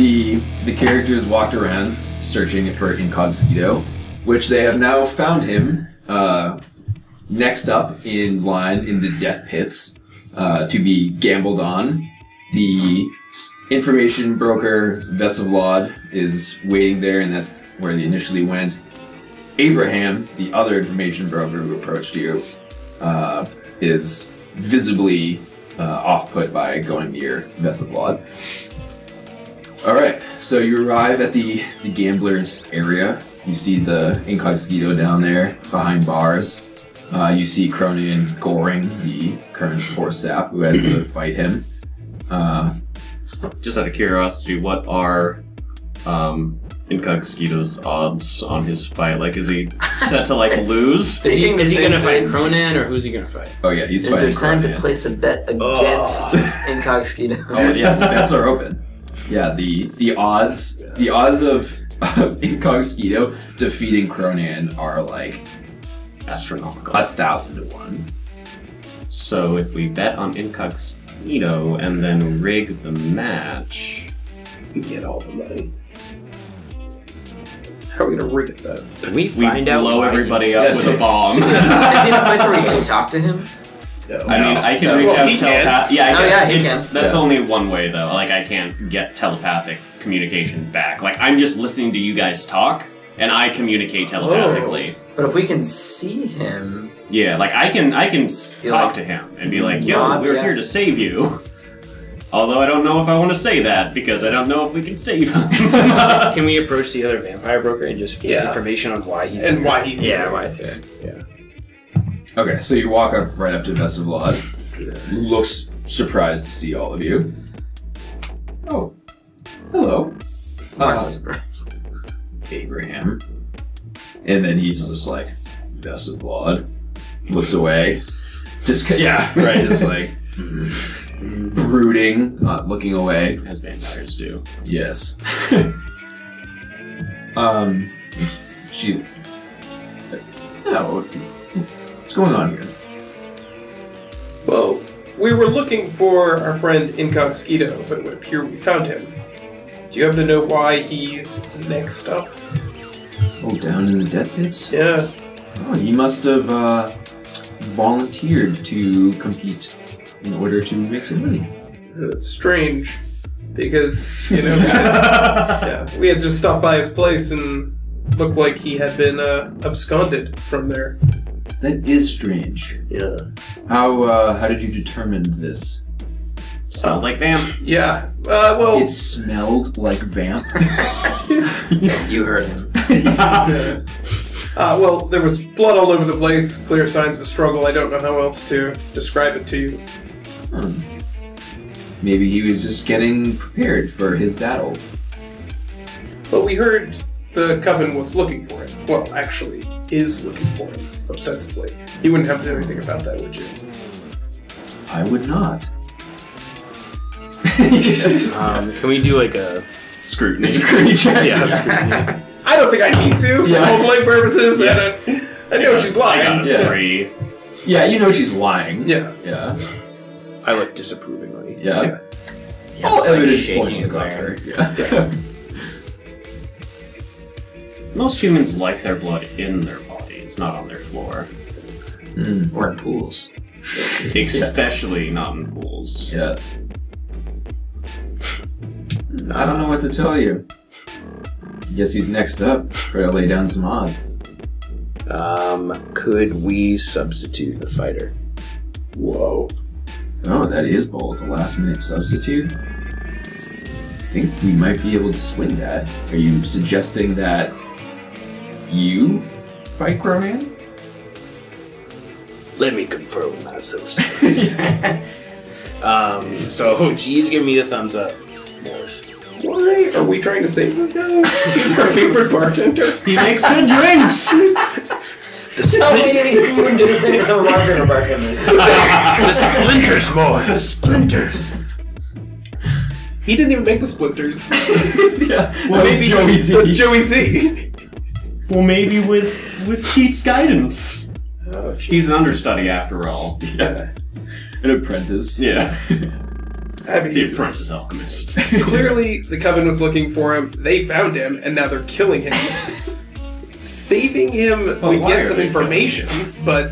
The characters walked around searching for Incogskeeto, which they have now found him next up in line in the death pits to be gambled on. The information broker Vesavlod is waiting there, and that's where they initially went. Abraham, the other information broker who approached you, is visibly off-put by going near Vesavlod. Alright, so you arrive at the gamblers area. You see the Incogskeeto down there behind bars. You see Khronan goring the current poor sap who had to fight him. Just out of curiosity, what are Incogskeeto's odds on his fight? Like, is he set to like lose? Is he gonna fight Khronan, or who's he gonna fight? Oh yeah, he's Is fighting there time Khronan. to place a bet against Incogskeeto? Oh yeah, the bets are open. Yeah, the odds of Incogskeeto defeating Khronan are like Astronomical. 1,000 to 1. So if we bet on Incogskeeto and then rig the match, We get all the money. How are we gonna rig it though? Can we find out blow why everybody he's- up Yes. with a bomb. Is he in a place where we can talk to him? No. I mean, I can No. reach Well, out he can. telepath. Yeah, I Oh, can. yeah, he It's- can. That's Yeah. only one way though. Like, I can't get telepathic communication back. Like, I'm just listening to you guys talk, and I communicate telepathically. But if we can see him, Yeah, like I can Feel talk like- to him and be like, "Yo, Nod, we're yes. here to save you." Although I don't know if I want to say that because I don't know if we can save him. Can we approach the other vampire broker and just get Yeah. information on why he's And why he's yeah, here. why he's here? Yeah. Okay, so you walk up right up to Vesavlod, who looks surprised to see all of you. Oh, hello. I'm so surprised. Abraham. And then he's just like, Vesavlod. Looks away. Just, yeah, right, just like, brooding, not looking away. As vampires do. Yes. She... Oh, what's going on here? Well, we were looking for our friend Incogskeeto, but it would appear we found him. Do you happen to know why he's next up? Oh, down in the death pits? Yeah. Oh, he must have volunteered to compete in order to make some money. That's strange. Because, you know, we had just stopped by his place and looked like he had been absconded from there. That is strange. Yeah. How did you determine this? Smelled like vamp. Yeah. Well... It smelled like vamp. You heard him. well, there was blood all over the place, clear signs of a struggle. I don't know how else to describe it to you. Maybe he was just getting prepared for his battle. But we heard the Coven was looking for him. Well, actually, is looking for him, ostensibly. You wouldn't have to do anything about that, would you? I would not. Can we do like a Scrutiny. Scrutiny check. yeah, scrutiny? I don't think I need to, for Yeah. role-playing purposes. Yeah. I know she's I got lying. a Yeah. 3. Yeah, you know she's lying. Yeah. Yeah. I look disapprovingly. Yeah. Yeah, All it's like evidence shaking points to the and glaring. contrary. Yeah. Most humans like their blood in their bodies, not on their floor. Or in pools. Especially not in pools. Yes. I don't know what to tell you. Guess he's next up. Try to lay down some odds. Could we substitute the fighter? Whoa. Oh, that is bold. A last-minute substitute. I think we might be able to swing that. Are you suggesting that you fight Khronan? Let me confirm with my substitute. So G's giving me the thumbs up. Morris. Why are we trying to save this guy? He's our favorite bartender. He makes good drinks! Tell me you wouldn't do the same with some of our favorite bartenders. The splinters, boy. The splinters! He didn't even make the splinters. Yeah, Well, that was maybe Joey Z. That's Joey Z. Well, maybe with Heat's guidance. Oh, He's an understudy after all. Yeah. An apprentice. Yeah. I mean, The apprentice alchemist. clearly, the Coven was looking for him. They found him, and now they're killing him. Saving him, Well, we why get are some they information, but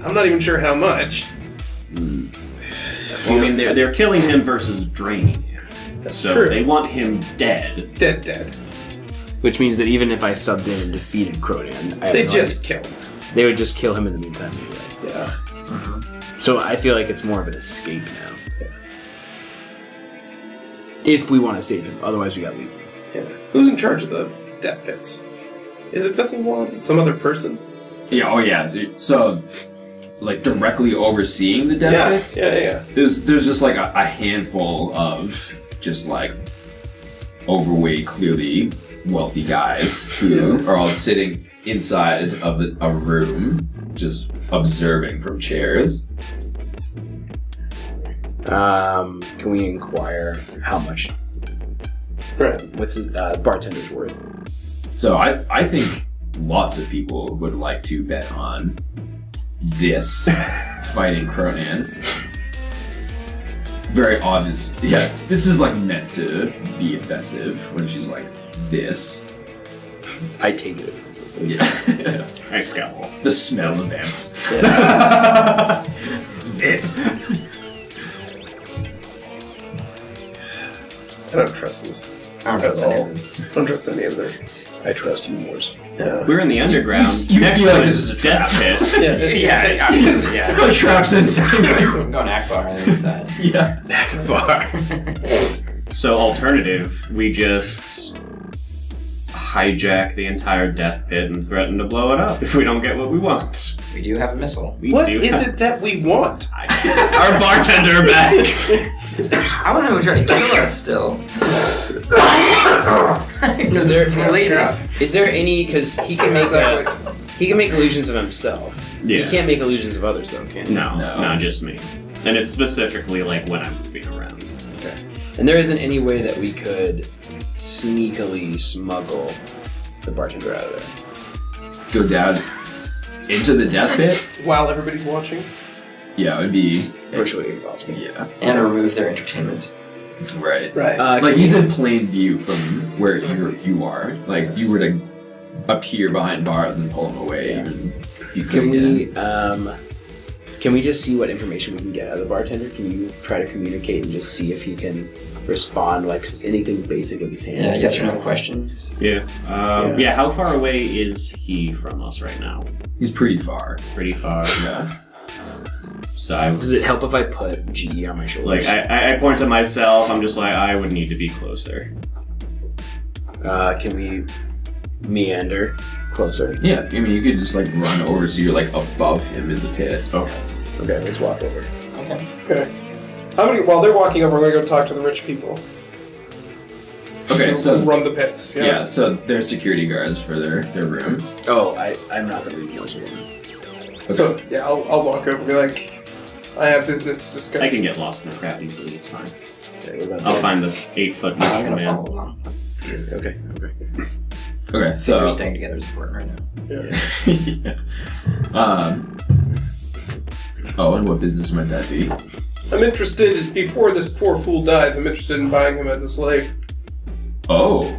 I'm not even sure how much. Well, I mean, they're killing him versus draining him. So true. they want him dead. Dead. Which means that even if I subbed in and defeated Khronan, They just kill him. they would just kill him in the meantime anyway. Yeah. So I feel like it's more of an escape now. If we want to save him, otherwise we gotta leave him. Yeah. Who's in charge of the death pits? Is it Vessingwald? Some other person? Yeah, oh yeah. Dude. So, like, directly overseeing the death pits? Yeah. There's just like a handful of just like overweight, clearly wealthy guys who are all sitting inside of a room, just observing from chairs. Can we inquire how much? Right. What's his bartender's worth? So I think lots of people would like to bet on this fighting Khronan. Very obvious. Yeah, this is like meant to be offensive when she's like this. I take it offensively. Yeah. I scowl. The smell of them. This. I don't trust this. I don't trust At any all. of this. I don't trust any of this. I trust you, Morse. Yeah. We're in the underground. you next feel to like a this is a death pit. Yeah. No traps in. I'm going Akbar on the inside. Yeah. So alternative, we just hijack the entire death pit and threaten to blow it up if we don't get what we want. We do have a missile. We What do is have it that we want? our bartender back. I want to know who tried to kill us still. Because this is related. Is there any? Because he can make he can make illusions of himself. Yeah. He can't make illusions of others, though, can he? No, No. not just me. And it's specifically like when I'm moving around. Okay. And there isn't any way that we could sneakily smuggle the bartender out of there. Go down into the death pit. While everybody's watching? Yeah, it would be Virtually impossible. Yeah. And remove their entertainment. Right. Right. Like he's in plain view from where you are. Like if you were to appear behind bars and pull him away, even you couldn't get in. Can we just see what information we can get out of the bartender? Can you try to communicate and just see if he can respond, like anything basic with his hands? Yeah, yes or no questions. Yeah. Yeah, how far away is he from us right now? He's pretty far. Pretty far. Yeah. So I Does it help if I put GE on my shoulders? like I point to myself, I'm just like, I would need to be closer. Can we meander closer? Yeah. I mean, you could just like run over so you're like above him in the pit. Okay. Okay, let's walk over. Okay. Okay. While they're walking over, we're going to go talk to the rich people. Okay. Who So run the pits. yeah. So they're security guards for their room. Oh, I'm not going to leave yours alone. So, yeah, I'll walk over and be like, I have business to discuss. I can get lost in the crowd easily, it's fine. Okay, what about I'll that? find this 8-foot I'm Martian gonna man. follow along. Okay. Okay. So We're staying together is important right now. yeah. Oh, and what business might that be? I'm interested, before this poor fool dies, I'm interested in buying him as a slave. Oh.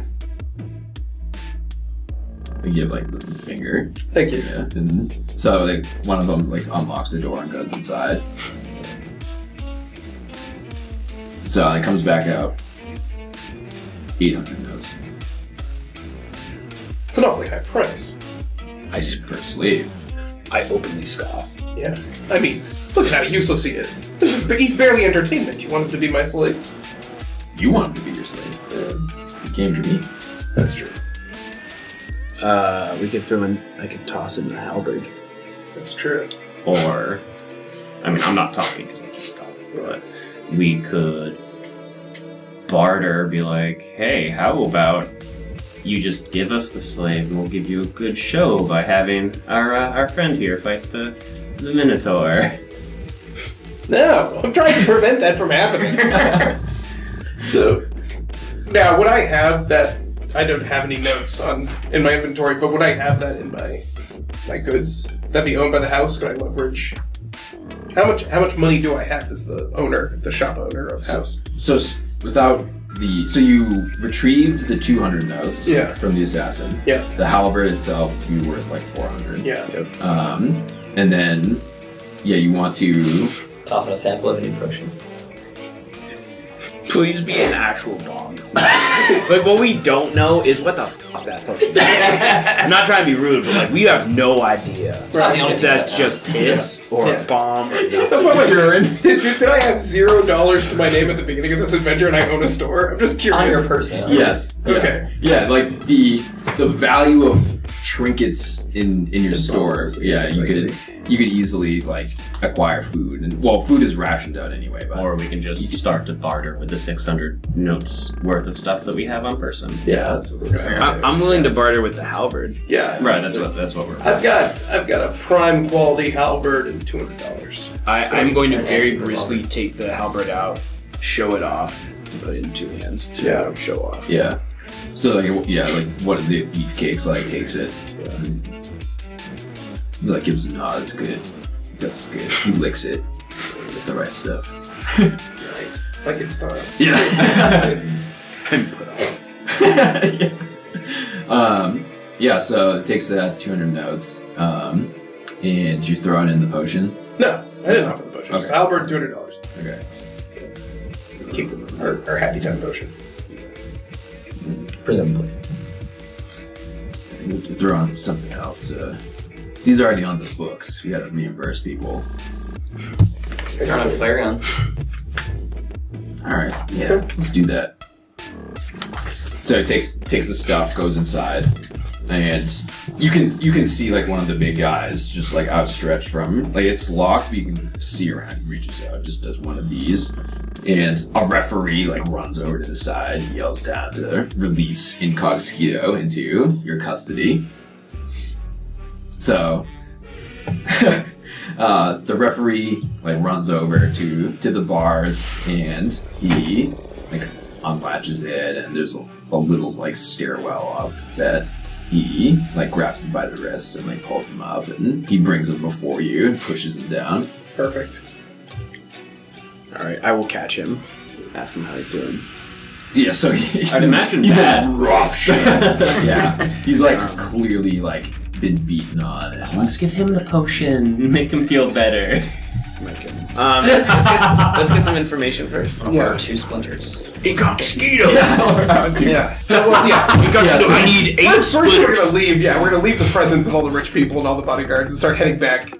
I give like the finger. Thank you. Yeah. And so like one of them like unlocks the door and goes inside. So it comes back out. 800 notes. It's an awfully high price. Per slave. I openly scoff. Yeah. I mean, look at how useless he is. He's barely entertainment. You want him to be my slave? You want him to be your slave. He came to me. That's true. We could throw in. I could toss in the halberd. That's true. Or, I mean, I'm not talking because I can't talk, but we could barter, be like, hey, how about you just give us the slave and we'll give you a good show by having our friend here fight the Minotaur. No, I'm trying to prevent that from happening. So, now, would I have that? I don't have any notes in my inventory, but would I have that in my goods? That'd be owned by the house? Could I leverage How much money do I have as the owner, the shop owner of the house? So you retrieved the 200 notes from the assassin. Yeah. The halberd itself would be worth like 400. Yeah. And then you want to Toss on a sample of a new potion. Please be an actual bomb. Like, what we don't know is what the fuck that potion is. I'm not trying to be rude, but like, we have no idea if that's just piss or a bomb or nothing. That's what did I have $0 to my name at the beginning of this adventure and I own a store? I'm just curious. On your person. Yes. Yeah. Okay. Yeah, like the value of trinkets in your store. Yeah, you could easily like acquire food, and food is rationed out anyway. But Or we can just start to barter with the 600 notes worth of stuff that we have on person. Yeah, that's what we're gonna I'm willing to barter with the halberd. Yeah. Right, that's what we're I've got a prime quality halberd and $200. I'm going to very briskly take the halberd out, show it off, and put it in two hands to show off. yeah. So like one of the beefcakes like takes it. He like gives a nod. It's good. He does good. He licks it with the right stuff. Nice. Like it's style. Yeah. I'm put off. So it takes that 200 notes, and you're throwing in the potion. No, I didn't offer the potion. Okay. It's halberd, $200. Okay. Keep our happy time potion. Presumably. I think we have to throw on something else. He's already on the books. We gotta reimburse people. Turn on a flare gun. Alright, yeah, let's do that. So it takes the stuff, goes inside, and you can see like one of the big guys just like outstretched from like it's locked, but you can see around, he reaches out, just does one of these. And a referee like runs over to the side, yells down to release Incogskeeto into your custody. So the referee like runs over to the bars and he like unlatches it, and there's a little like stairwell up that he like grabs him by the wrist and like pulls him up, and he brings him before you and pushes him down. Perfect. Alright, I will catch him. Ask him how he's doing. Yeah, so he's I'd imagine he's bad. in rough shape. Yeah, he's like clearly like been beaten on. Let's give him the potion. Make him feel better. Let's get some information first. Or 2 splinters. Incogskeeto! Yeah. So Incogskeeto, I need 8 first we're splinters. gonna leave. Yeah, we're gonna leave the presence of all the rich people and all the bodyguards and start heading back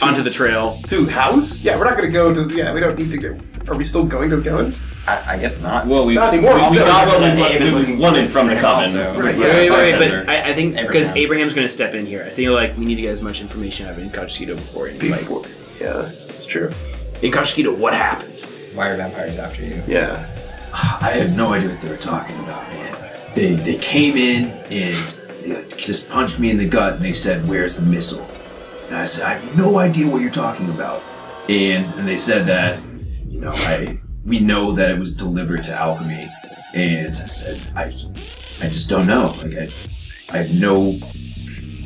Onto the trail. to house. Yeah, we're not gonna go to. Yeah, we don't need to go. Are we still going to the Coven? I guess not. Well, Not anymore. We Also, got what Abe is we looking wanted from the for him coven. also. Right, Wait, bartender. but I think because Abraham. Abraham's going to step in here, I feel like we need to get as much information out of Incogskeeto before any fight. Before. Yeah, that's true. Incogskeeto, what happened? Why are vampires after you? Yeah. I had no idea what they were talking about, man. They came in and they just punched me in the gut and they said, "Where's the missile?" And I said, "I have no idea what you're talking about." And they said that, we know that it was delivered to Alchemy. And I said, I just don't know. Like I have no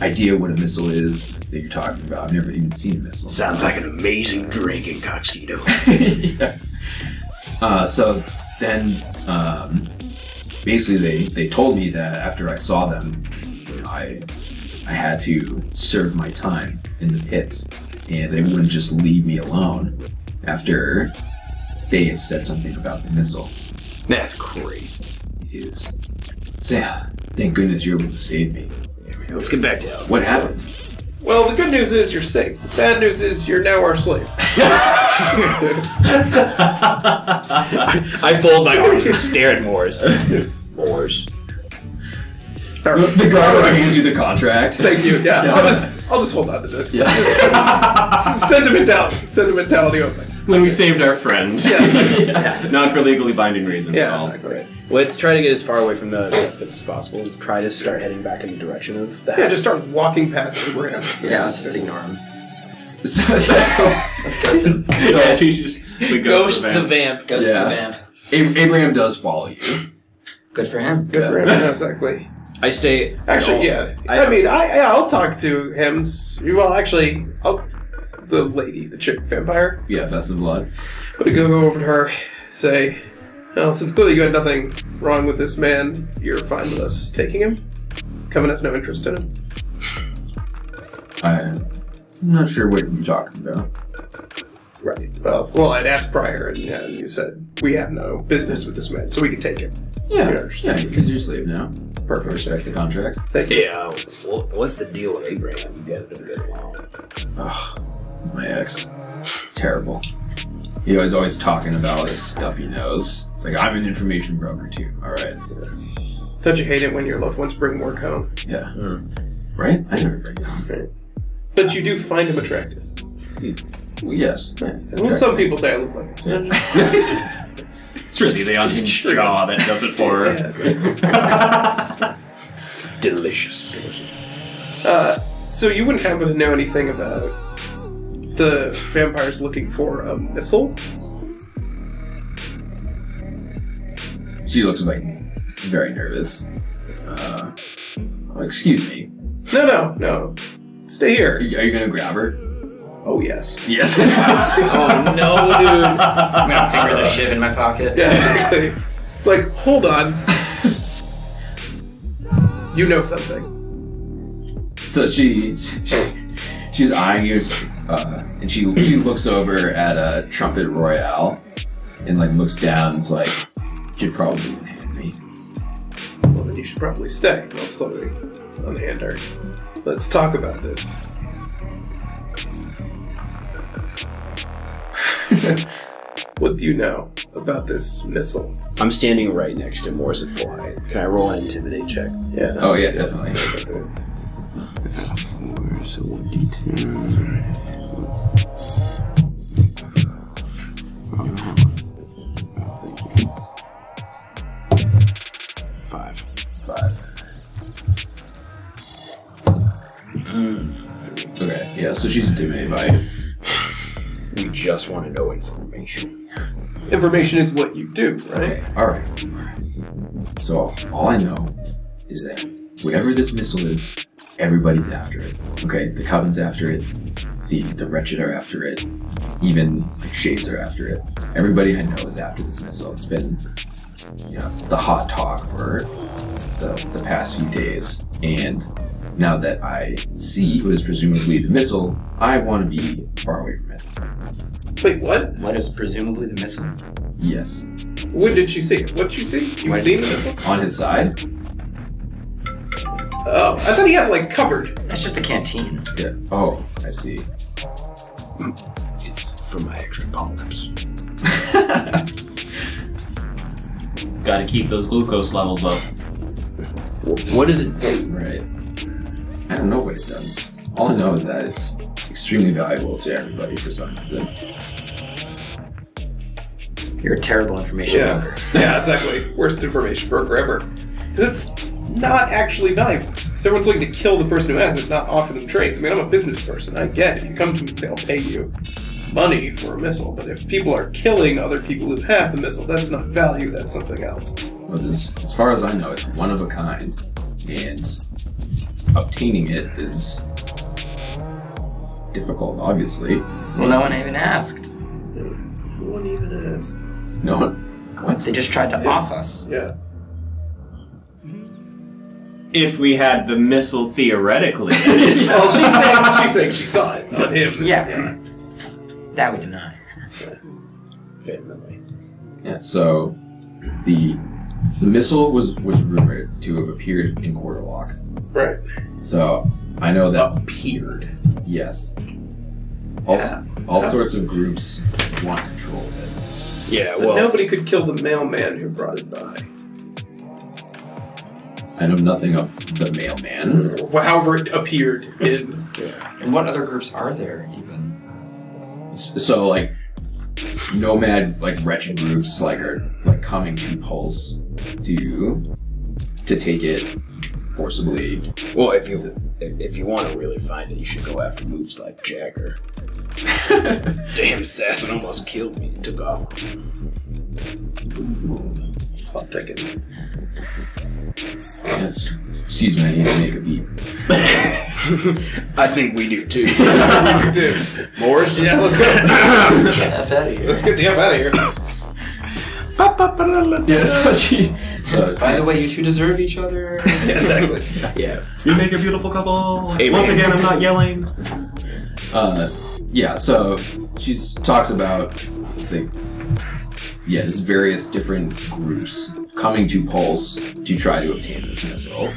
idea what a missile is that you're talking about. I've never even seen a missile. Sounds like an amazing drink, Incogskeeto. Yeah. So then, basically, they told me that after I saw them, I had to serve my time in the pits, and they wouldn't just leave me alone after they had said something about the missile. That's crazy. It is. So yeah, thank goodness you're able to save me. Let's get back to it. What happened? Well, the good news is you're safe. The bad news is you're now our slave. I fold my arms and stare at Moors. Moors. The guard hands you the contract. Thank you. Yeah, I'll just hold on to this. Yeah. Sentimentality only. When we saved our friend. Yeah. Not for legally binding reasons at Yeah, all. exactly. Let's try to get as far away from the pits as possible. Try to start heading back in the direction of the house. Yeah, just start walking past Abraham. Yeah, let's just ignore him. So, Let's ghost him. Yeah, we Ghost the vamp. Ghost Yeah. the vamp. Abraham does follow you. Good for him. Good for him. Yeah, exactly. I stay. Actually, yeah. I'll talk to him. Well, actually, the lady, the chick vampire. Yeah, Vest of Blood. I'm gonna go over to her, say, well, since clearly you had nothing wrong with this man, you're fine with us taking him? Coven has no interest in him. I'm not sure what you're talking about. Right. Well, I'd asked prior, and you said, we have no business with this man, so we can take him. Yeah, because you're a slave now. Perfect. Respect the contract. Thank you. Yeah, what's the deal with Abraham? You guys don't get along. Oh, my ex. Terrible. He was always talking about his stuffy nose. It's like, I'm an information broker too, alright? Don't you hate it when your loved ones bring work home? Yeah. Right? I never bring it home. Right. But you do find him attractive. Well, yes. Well, some people say I look like him. It's really the unhinged jaw that does it for her. Yeah, Delicious. so you wouldn't happen to know anything about the vampires looking for a missile? She looks like very nervous. Excuse me. No. Stay here. Are you gonna grab her? Oh, yes. Yes. Oh no, dude! I'm gonna finger the shiv in my pocket. Yeah, exactly. Like, hold on. You know something. So she's eyeing you, and she looks over at a Trumpet Royale, and like looks down. And it's like, you'd probably hand me. Well, then you should probably stay, and I'll slowly unhand her. Let's talk about this. What do you know about this missile? I'm standing right next to Morris at full height. Can I roll an intimidate check? Yeah. Oh yeah, definitely. 4, so 1d10. 5. Okay, yeah. So she's intimidated by you. We just want to know information. Information is what you do, right? Okay, alright. So, all I know is that whatever this missile is, everybody's after it. Okay, the Coven's after it, the Wretched are after it, even like, Shades are after it. Everybody I know is after this missile. It's been, the hot talk for the past few days. And now that I see what is presumably the missile, I want to be far away from it. Wait, what? What is presumably the missile? Yes. When did she see it? What did you see? You've seen the missile? On his side? Oh, I thought he had it, like, covered. That's just a canteen. Yeah. Oh, I see. It's for my extra polyps. Gotta keep those glucose levels up. What does it do? Right. I don't know what it does. All I know is that it's extremely valuable to everybody for some reason. You're a terrible information broker. Yeah, exactly. Worst information broker ever. Because it's not actually valuable. So everyone's looking to kill the person who has it, not offer them trades. I mean, I'm a business person. I get it. If you come to me and say, I'll pay you money for a missile. But if people are killing other people who have the missile, that's not value. That's something else. Well, as far as I know, it's one of a kind. And obtaining it is difficult, obviously. Well, no one even asked. No one even asked. No one? What? They just tried to off us. Yeah. If we had the missile theoretically, that is. Well, she's saying she saw it on him. Yeah. That we deny. Vehemently. Yeah, so the missile was rumored to have appeared in Quarterlock. Right. So I know that Appeared. yes. All sorts of groups want control of it. Yeah, But well, nobody could kill the mailman who brought it by. I know nothing of the mailman. Well, however it appeared in... And what other groups are there, even? So like nomad like wretched groups like are like coming to Pulse to take it forcibly. well, if you want to really find it, you should go after moves like Jagger. Damn, assassin almost killed me. He took off. Hot thickens. Yes. Excuse me, I need to make a beat. I think we do too. We do too. Morris? Yeah, let's go. Get the F out of here. Let's get the F out of here. Yeah, so she. So By the way, you two deserve each other. Yeah, exactly. Yeah. You make a beautiful couple. Amen. Once again, I'm not yelling. yeah, so she talks about there's various different groups coming to Pulse to try to obtain this missile.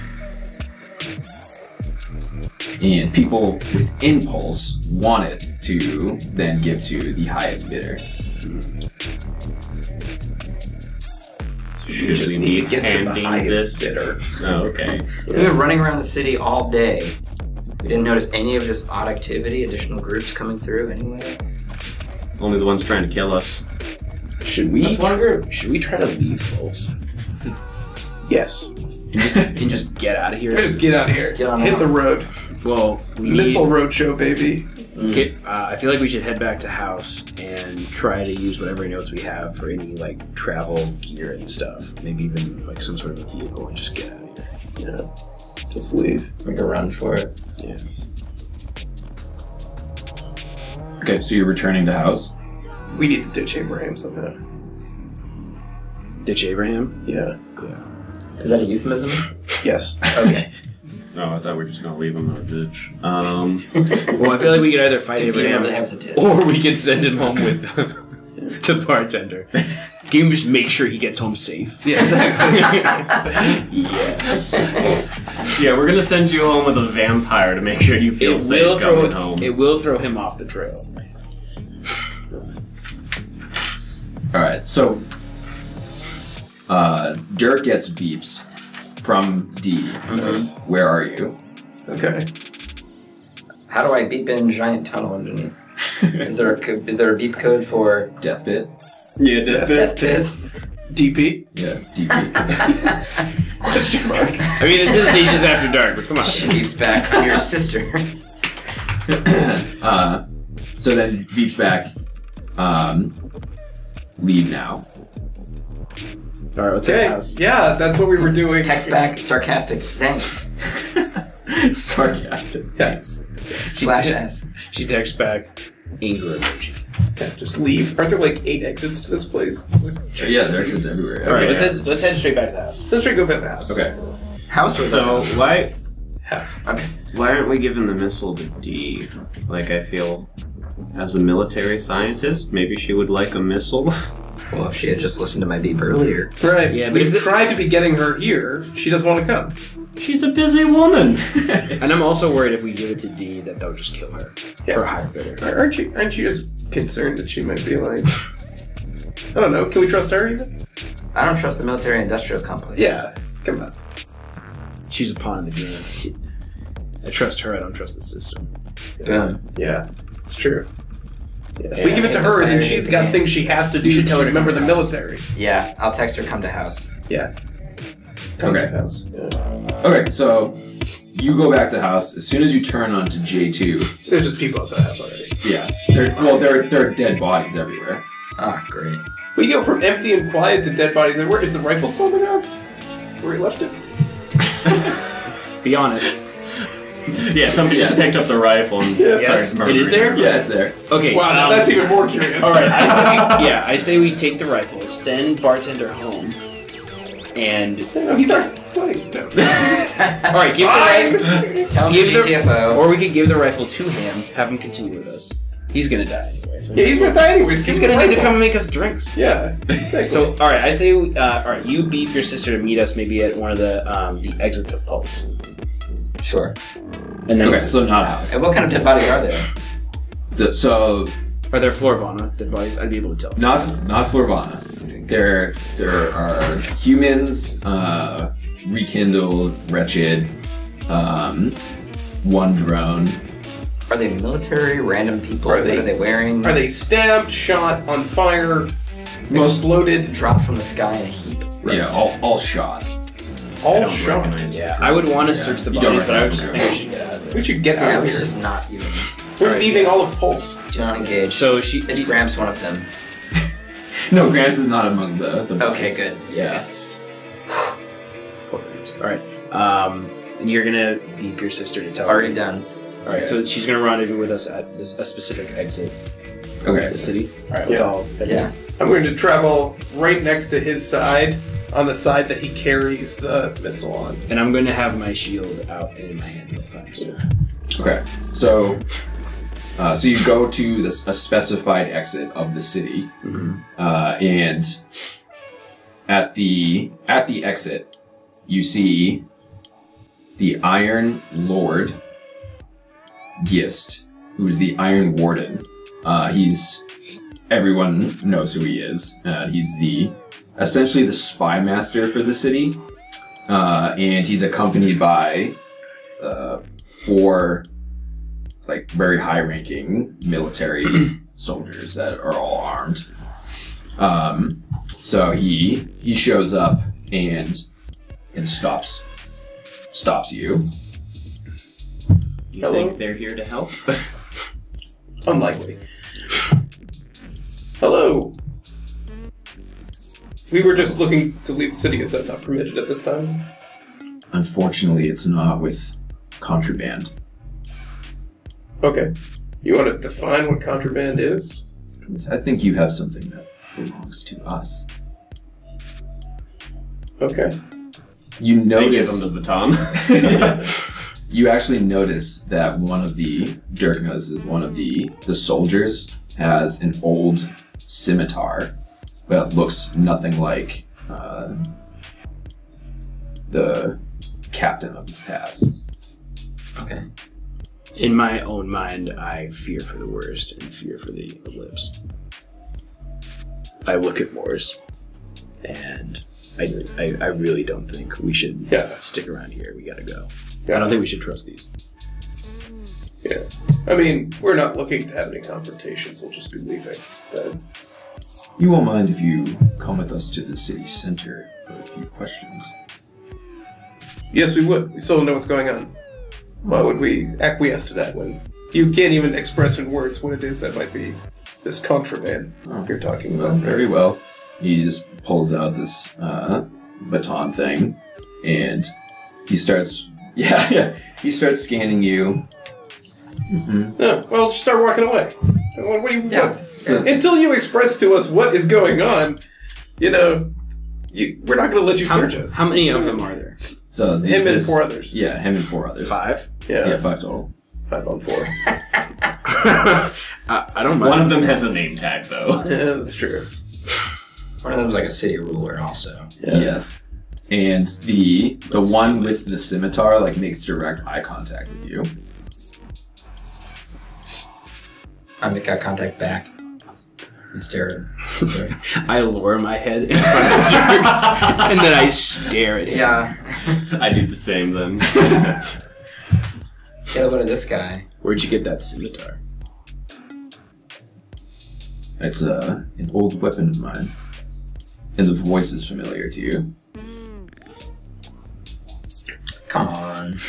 And people within Pulse want it to then give to the highest bidder. So we just need to get to the highest bidder. Oh, okay. We were running around the city all day. We didn't notice any of this odd activity, additional groups coming through anyway. Only the ones trying to kill us. Should we? That's one group. Should we try to leave, folks? Yes. And just get out of here. Just get out of here. Just get on Hit out. the road. Well, we Missile need. roadshow, baby. I feel like we should head back to house and try to use whatever notes we have for any like travel gear and stuff. Maybe even like some sort of a vehicle and just get out of here. Yeah. Just leave. Make a run for it. Yeah. Okay, so you're returning to house. We need to ditch Abraham somehow. Ditch Abraham. Yeah. Is that a euphemism? Yes. Okay. No, I thought we were just gonna leave him in a ditch. Well, I feel like we could either fight You Abraham really have to ditch. or we could send him home with the bartender. Can you just make sure he gets home safe? Yeah, exactly. Yes. Yeah, we're gonna send you home with a vampire to make sure you feel safe coming home. It will throw him off the trail. Alright, so Dirk gets beeps from D. Yes. Where are you? Okay. How do I beep in giant tunnel underneath? Is there a beep code for Death pit? Yeah, death pits? DP? Yeah, DP. Question mark. I mean, this is Deges After Dark, but come on. She beeps back from your sister. So then beeps back. Leave now. All right, let's head to Okay. house. Yeah, that's what we were doing. Text back, sarcastic, thanks. Sarcastic. Yes. Slash S. She texts back, anger emoji. Yeah, just leave. Aren't there like 8 exits to this place? Yeah, there are exits everywhere. All right, Okay. let's head straight back to the house. Let's try to go back to the house. Okay. House or So the why House. Okay. aren't we giving the missile to D? Like, I feel, as a military scientist, maybe she would like a missile. Well, if she had just listened to my beep earlier. Right. Yeah, but We've if the- tried to be getting her here. She doesn't want to come. She's a busy woman. And I'm also worried if we give it to D that they'll just kill her Yeah. for a higher bidder. Aren't you just concerned that she might be like... I don't know. Can we trust her even? I don't trust the military-industrial complex. Yeah. Come on. She's a pawn in the game. I trust her, I don't trust the system. Boom. Yeah. It's true. Yeah. Yeah, we give it to her, then she's got okay. things she has to do. You should tell her She's to a member of come the to house. military. Yeah, I'll text her come to house. Yeah. Okay. House. Yeah. Okay, so you go back to house. As soon as you turn onto J2, There's just people outside the house already. yeah, there are dead bodies everywhere. Ah, great. We go from empty and quiet to dead bodies. And where is the rifle still on the ground? Where he left it? Be honest. Yeah, somebody just picked up the rifle and Yes. started It is murdering there? Yeah, it's there. Okay. Wow, now that's even more curious. All right. I say we take the rifle, send bartender home, and No, he's our slave. No. all right, give the rifle, Tell him Give the the- GTFO. or we could give the rifle to him, have him continue with us. He's gonna die anyway. So Yeah, he's gonna die anyways. he's Give him gonna the need to rifle. come and make us drinks. Yeah. Exactly. So, all right, I say, all right, you beep your sister to meet us maybe at one of the exits of Pulse, Sure. and then Okay, so not house. And what kind of dead body are there? So are there Florvana dead bodies? I'd be able to tell. not Florvana. There are humans, rekindled, wretched, one drone. Are they military, random people? Are What they- are they wearing? Are they stabbed, shot, on fire, Most- exploded, dropped from the sky in a heap? Yeah, all shot. all don't shot? recognize. Yeah, I would want to search the You don't bodies, but I would just recognize think we should get out of there. We should get Yeah, out we of should here. just not even. We're leaving all of Pulse. Do not engage. So she Is Gramps one of them? No, Gramps is not among the Okay, bodies. good. Yeah. Yes. Poor Gramps. All right. And you're gonna beep your sister to tell Already her. done. Alright, so she's gonna rendezvous with us at a specific exit Okay. of the city. Alright, let's Yeah. all head Yeah. I'm going to travel right next to his side, on the side that he carries the missile on. And I'm going to have my shield out in my hand at all times. Okay. So, so you go to a specified exit of the city, and at the exit, you see the Iron Lord Gist, who's the Iron Warden. Everyone knows who he is. He's essentially the spy master for the city, and he's accompanied by 4 like very high-ranking military soldiers that are all armed. So he shows up and stops you. You Hello? think they're here to help? Unlikely. Hello. We were just looking to leave the city. Is that not permitted at this time? Unfortunately, it's not with contraband. Okay. You want to define what contraband is? I think you have something that belongs to us. Okay. You They give notice. them the baton. You actually notice that one of the Dirknas, one of the soldiers, has an old scimitar, but looks nothing like the captain of his past. Okay. In my own mind, I fear for the worst and fear for the ellipse. I look at Morse, and I really don't think we should stick around here. We gotta go. Yeah. I don't think we should trust these. Yeah. I mean, we're not looking to have any confrontations. We'll just be leaving. Then. You won't mind if you come with us to the city center for a few questions. Yes, we would. We still don't know what's going on. Why would we acquiesce to that when you can't even express in words what it is that might be this contraband you're talking about? Very well. He just pulls out this baton thing, and he starts. He starts scanning you. Yeah, well, just start walking away. What do you? Yeah. So, until you express to us what is going on, we're not going to let you search us. How many of them are there? So Him and there's- 4 others. Yeah, him and 4 others. 5? Yeah, 5 total. 5 on 4. I don't mind. One of them has a name tag, though. Yeah, that's true. One of them's like a city ruler, also. Yeah. Yes. And the one with the scimitar makes direct eye contact with you. I make eye contact back and stare at him. I lower my head in front of Jerks, and then I stare at him. Yeah. I do the same then. Yeah, what of this guy? Where'd you get that scimitar? It's an old weapon of mine. And the voice is familiar to you. Come on.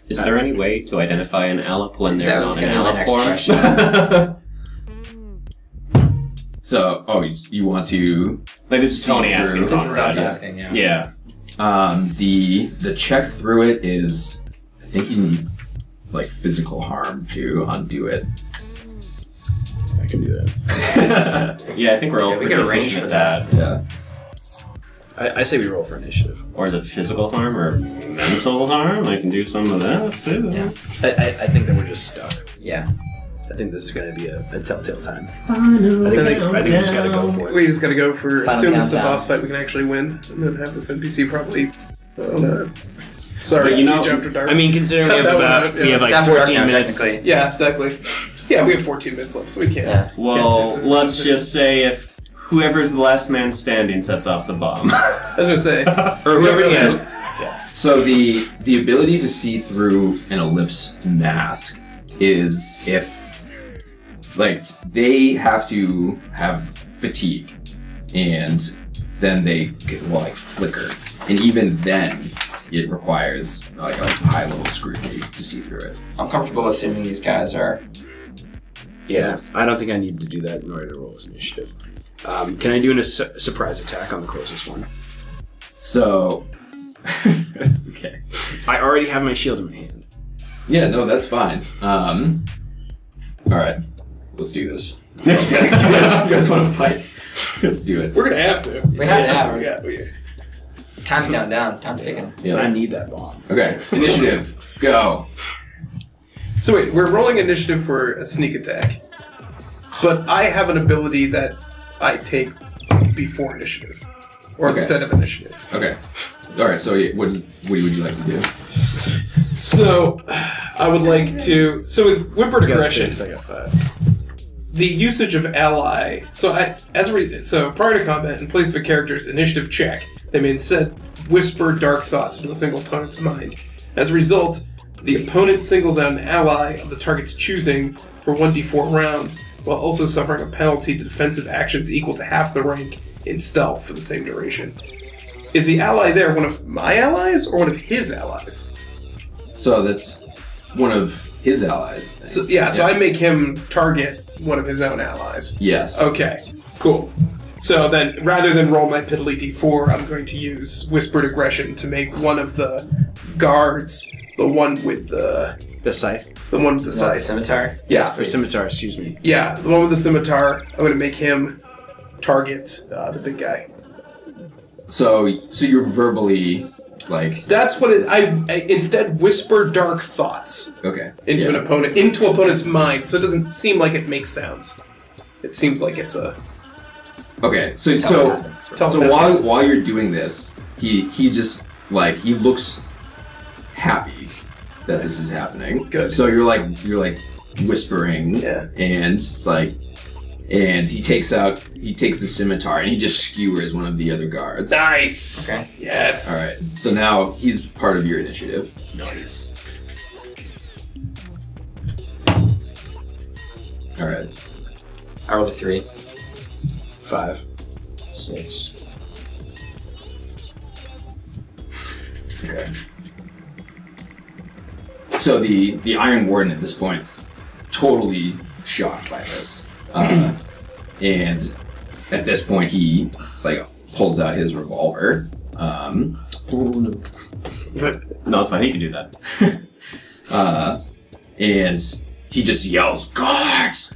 Is there any way to identify an Alep when they're That was not in gonna be my Alep next form? So, you want to... This is Tony asking This is Conrad. us asking, yeah. Yeah. The check through it is... I think you need, physical harm to undo it. I can do that. Yeah, I think we're all Yeah, we pretty can arrange efficient for at that. Yeah. I say we roll for initiative. Or is it physical harm or mental harm? I can do some of that, too. Yeah. I think that we're just stuck. Yeah. I think this is going to be a telltale time. I think we just got to go for it. We just got to go for as Final soon as the countdown. boss fight we can actually win, and then have this NPC probably. Oh no. Sorry, But you know- Siege After Dark. I mean, considering we Cut have that one out, yeah. we have It's like after dark 14 now, minutes. technically. yeah, exactly. Yeah, we have 14 minutes left, so we can't. Yeah. Well, let's just say if whoever's the last man standing sets off the bomb. I was gonna say, Or whoever, yeah. So the ability to see through an ellipse mask is if they have to have fatigue, and then they will flicker, and even then it requires a high level scrutiny to see through it. I'm comfortable assuming these guys are. Yeah, I don't think I need to do that in order to roll this initiative. Can I do a surprise attack on the closest one? So, okay. I already have my shield in my hand. Yeah, no, that's fine. All right, let's do this. You guys want to fight? Let's do it. We're gonna have to. We have to have. Yeah. Time's counting down. Time's ticking. Yeah. I need that bomb. Okay, initiative, go. So wait, we're rolling initiative for a sneak attack, but I have an ability that I take before initiative, or Okay. instead of initiative. Okay. All right. So, what would you like to do? So I would like to. So with Whimpered I got Aggression, 6, I got 5. the usage of ally. So so prior to combat, in place of a character's initiative check, they may instead whisper dark thoughts into a single opponent's mind. As a result, the opponent singles out an ally of the target's choosing for 1d4 rounds, while also suffering a penalty to defensive actions equal to half the rank in stealth for the same duration. Is the ally there one of my allies or one of his allies? So that's one of his allies. I think. So I make him target one of his own allies. Yes. Okay, cool. So then, rather than roll my piddly d4, I'm going to use Whispered Aggression to make one of the guards the one with the scythe. The scythe. scimitar? Yeah, Or scimitar, excuse me. yeah, the one with the scimitar. I'm going to make him target the big guy. So you're verbally like. That's what it. I instead whisper dark thoughts Okay. into yeah. an opponent, into opponent's mind, so it doesn't seem like it makes sounds. It seems like it's a. Okay. So Telepathic. while you're doing this, he just like he looks happy that this is happening. Good. So you're like whispering. Yeah. And it's like. And he takes the scimitar and he just skewers one of the other guards. Nice. Okay. Yes. All right. So now he's part of your initiative. Nice. All right. I rolled a 3. 5. 6. Okay. So the Iron Warden at this point is totally shocked by this. And at this point he like pulls out his revolver. No, it's fine. He can do that. And he just yells, "Guards!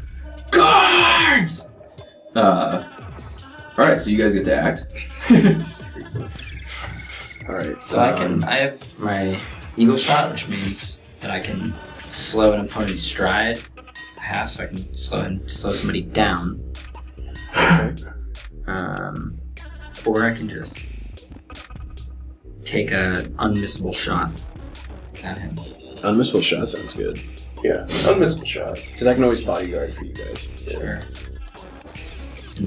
Guards!" Alright, so you guys get to act. Alright. So I have my Eagle Shot, which means that I can slow an opponent's stride half, so I can slow somebody down. Okay. Or I can just take a unmissable shot at him. Unmissable shot sounds good. Yeah. Unmissable shot. Because I can always bodyguard for you guys. Sure.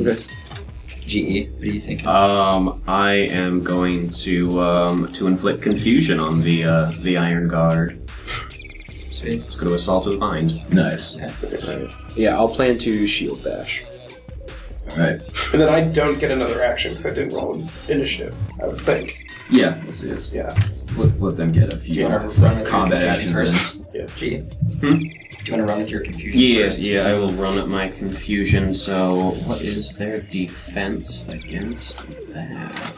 Okay. GE, what are you thinking? I am going to inflict confusion on the Iron Guard. Sweet. Let's go to Assault of the Mind. Nice. Alright. Yeah, I'll plan to shield bash. Alright. And then I don't get another action because I didn't roll an initiative, I would think. Yeah, let's do this. Yeah. Let them get a few Do you want to run with combat your actions confusion in. first? GE? Do you want to run with your confusion first? Yeah, I will run at my confusion. So, what is their defense against that?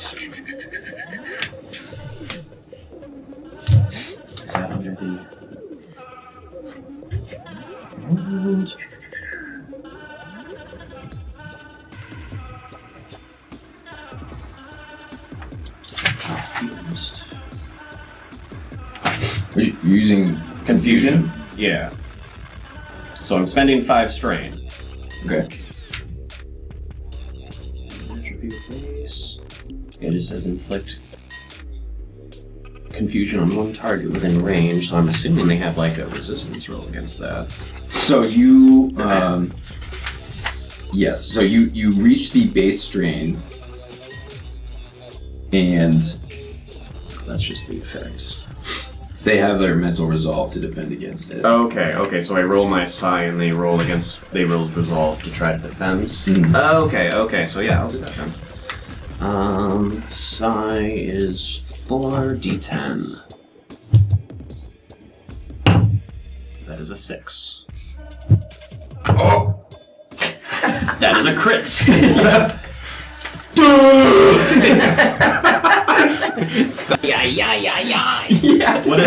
Is that under the... Confused. Are you using confusion? Yeah. So I'm spending 5 strain. Okay. Attribute base. It just says inflict confusion on one target within range, so I'm assuming they have like a resistance roll against that. So you yes, so you reach the base strain and That's just the effect. they have their mental resolve to defend against it. Okay, so I roll my psi and they roll resolve to try to defend. Mhm. Okay, so yeah, I'll do that then. Psi is 4d10. That is a 6. Oh! That is a crit. What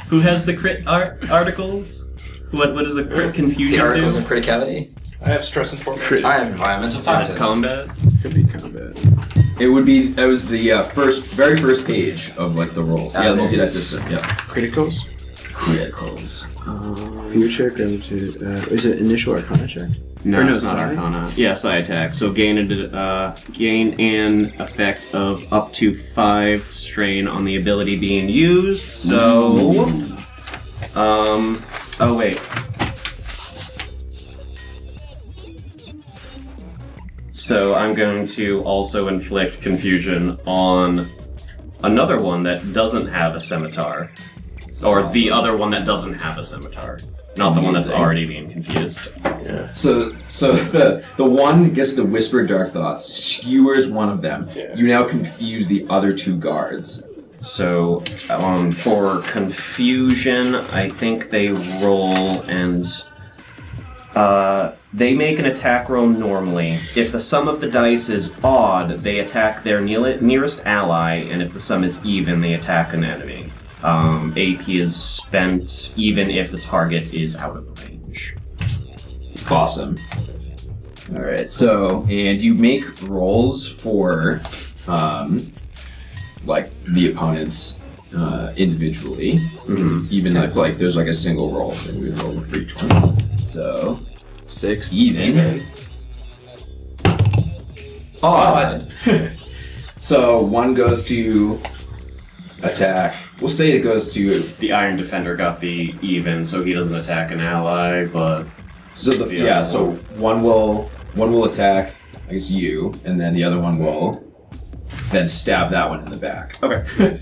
Who has the crit articles? What is the crit confusion The articles do? of criticality. I have stress and torment. I have environmental Is factors. it combat? Could be combat. It would be. That was the very first page of like the rolls. Yeah, the multi-dice system. Yeah. Criticals? Criticals. Fear check, is it initial arcana check? No, Or no, it's not psi? Arcana. Yeah, psi attack. So gain an effect of up to 5 strain on the ability being used. So, oh wait. So I'm going to also inflict confusion on another one that doesn't have a scimitar, or the other one that doesn't have a scimitar. Not the one that's already being confused. Yeah. So the one gets the whispered dark thoughts, skewers one of them. Yeah. You now confuse the other 2 guards. So for confusion, I think they roll and they make an attack roll normally. If the sum of the dice is odd, they attack their nearest ally, and if the sum is even, they attack an enemy. AP is spent even if the target is out of range. Awesome. All right. So, and you make rolls for, like the opponents individually. Mm-hmm. Even if like there's like a single roll, then we roll for each one. So 6. even. Odd. So one goes to attack. We'll say it goes to. The Iron Defender got the even, so he doesn't attack an ally, but So the Yeah. So one will attack, I guess you, and then the other one will then stab that one in the back. okay.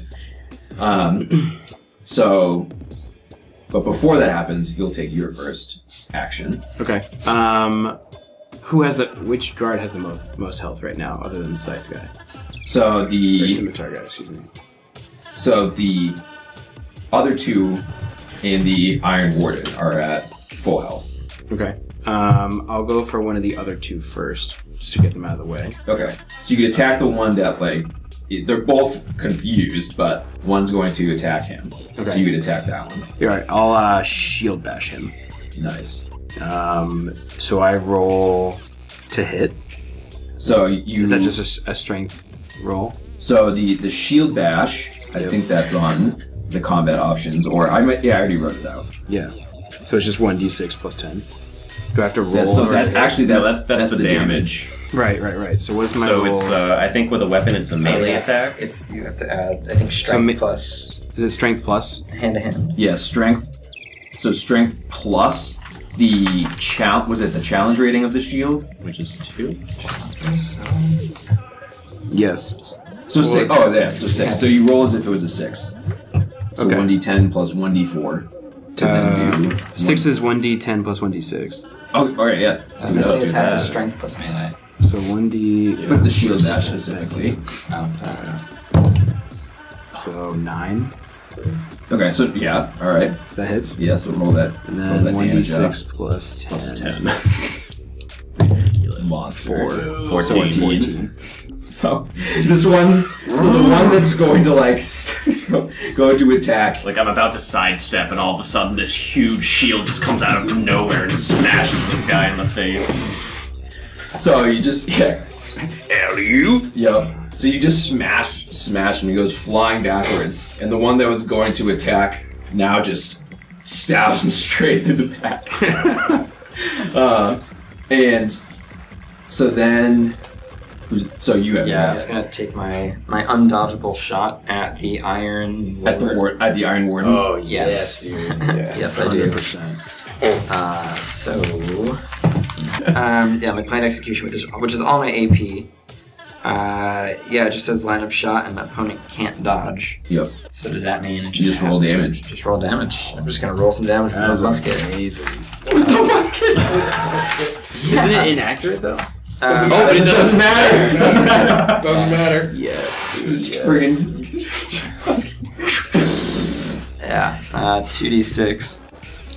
So, but before that happens, you'll take your first action. Okay. Which guard has the most health right now, other than the scythe guy? So Or the scimitar guy, excuse me. other 2 and the Iron Warden are at full health. Okay. I'll go for one of the other 2 first, just to get them out of the way. Okay. So you can attack the one that like they're both confused, but one's going to attack him. Okay. So you can attack that one. Alright, I'll shield bash him. Nice. So I roll to hit. So you Is that just a strength roll? So the shield bash, I think that's on the combat options, or I already wrote it out. Yeah. So it's just 1d6 plus 10. Do I have to roll? That's the that's the damage. Right. So what is my So roll? it's I think with a weapon it's a melee Yeah. attack. It's you have to add. I think strength plus Is it strength plus? hand to hand. Yeah, strength. So strength plus the was it the challenge rating of the shield? Which is 2. Yes. So 6. Oh, yeah. So 6. So you roll as if it was a 6. So Okay. 1d10 plus 1d4. To then do 6 is 1d10 plus 1d6. Oh, all right. Yeah. Do Melee that. attack is strength plus melee. So 1d... With the shield bash specifically. Oh, So 9. Okay. So yeah. All right. That hits. Yeah. So roll that. And roll then that damage up. 1d6 plus 10. Plus 10. Ridiculous. Monster. 14. 14. So this one, so the one that's going to like go to attack. Like I'm about to sidestep, and all of a sudden this huge shield just comes out of nowhere and smashes this guy in the face. So you just So you just smash him. He goes flying backwards, and the one that was going to attack now just stabs him straight through the back. And so then. So you have yeah, I was gonna take my undodgeable shot at the Iron Warden. at the Iron Warden. Oh, Yes. dude. Yes, I do. 100%. Yeah, my planned execution, which is all my AP. Yeah, it just says line of shot and the opponent can't dodge. Yep. So does that mean it You just roll damage. Just roll damage. I'm just gonna roll some damage with That my is musket. amazing. With the musket. Isn't it inaccurate, though? Doesn't Oh, matter. it doesn't matter. It doesn't matter. Doesn't matter. Yes. It's friggin'. Yeah, 2d6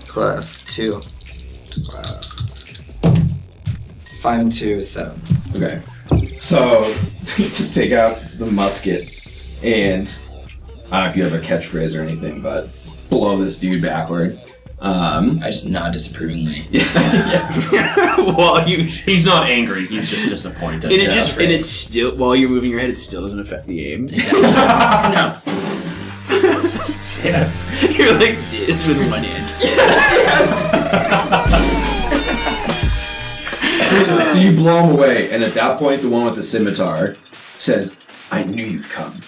plus 2. 5 and 2 is 7. Okay. So you just take out the musket and I don't know if you have a catchphrase or anything, but blow this dude backward. I just nod disapprovingly. Well, he's not angry. He's just disappointed. and it still, while you're moving your head, it still doesn't affect the aim. No. Yeah. You're like this with one hand. So you blow him away, and at that point, the one with the scimitar says, "I knew you'd come."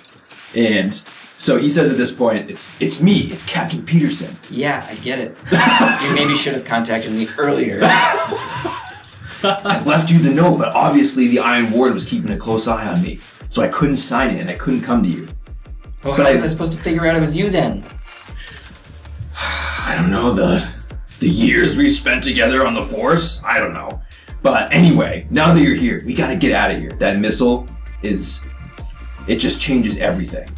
And so he says at this point, "It's me. It's Captain Peterson." Yeah, I get it. You maybe should have contacted me earlier. I left you the note, but obviously the Iron Warden was keeping a close eye on me, so I couldn't sign it and I couldn't come to you. Well, how was I supposed to figure out it was you then? I don't know, the years we spent together on the Force? I don't know. But anyway, now that you're here, we gotta get out of here. That missile it just changes everything.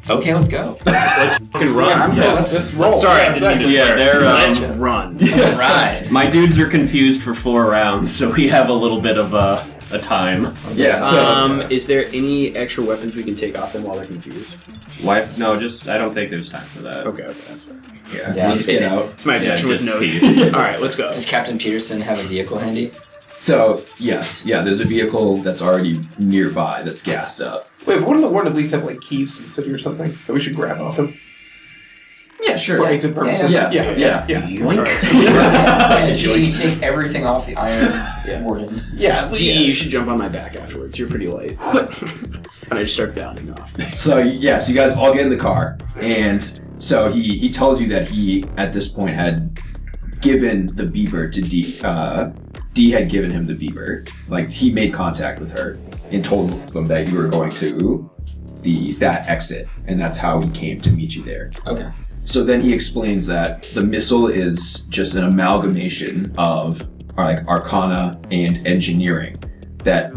Okay, let's go. Let's fucking run. Yeah, Let's roll. Sorry, I didn't mean to swear. Let's run. Let's ride. My dudes are confused for 4 rounds, so we have a little bit of a time. Yeah, so... is there any extra weapons we can take off them while they're confused? Why? No, I don't think there's time for that. Okay, that's fair. Yeah. We'll just get out. It's my obsession with just notes. peace. Alright, let's go. Does Captain Peterson have a vehicle handy? So, yes, there's a vehicle that's already nearby that's gassed up. Wait, but wouldn't the Warden at least have like keys to the city or something that we should grab off him Yeah, sure. for exit purposes? Yeah. You take everything off the Iron Warden. Yeah. Gee, you should jump on my back afterwards. You're pretty light. And I just start bounding off. So you guys all get in the car, and so he tells you that he, at this point, had given the beeper to D. D had given him the beeper. Like, he made contact with her and told them that you were going to that exit, and that's how he came to meet you there. Okay. So then he explains that the missile is just an amalgamation of like arcana and engineering that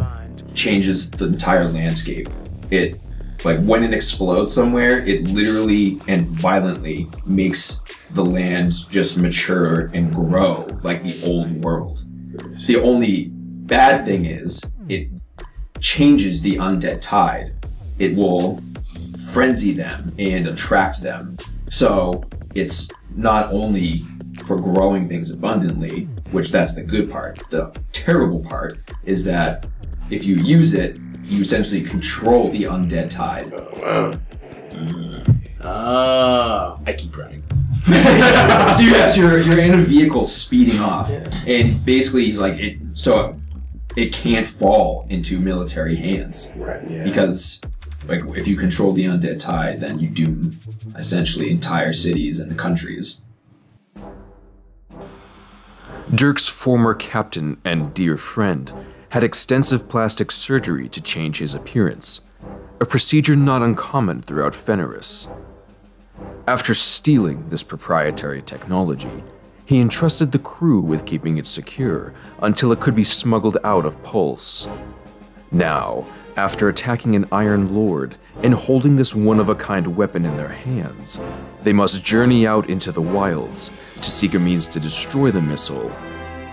changes the entire landscape. It, like, when it explodes somewhere, it literally and violently makes the land just mature and grow like the old world. The only bad thing is it changes the undead tide. It will frenzy them and attract them. So it's not only for growing things abundantly, which that's the good part. The terrible part is that if you use it, you essentially control the undead tide. Oh, wow. I keep running. So you're in a vehicle speeding off, and basically he's like, it can't fall into military hands, Right. Yeah. because like if you control the undead tide, then you doom essentially entire cities and countries. Dirk's former captain and dear friend had extensive plastic surgery to change his appearance, a procedure not uncommon throughout Fenris. After stealing this proprietary technology, he entrusted the crew with keeping it secure until it could be smuggled out of Pulse. Now, after attacking an Iron Lord and holding this one-of-a-kind weapon in their hands, they must journey out into the wilds to seek a means to destroy the missile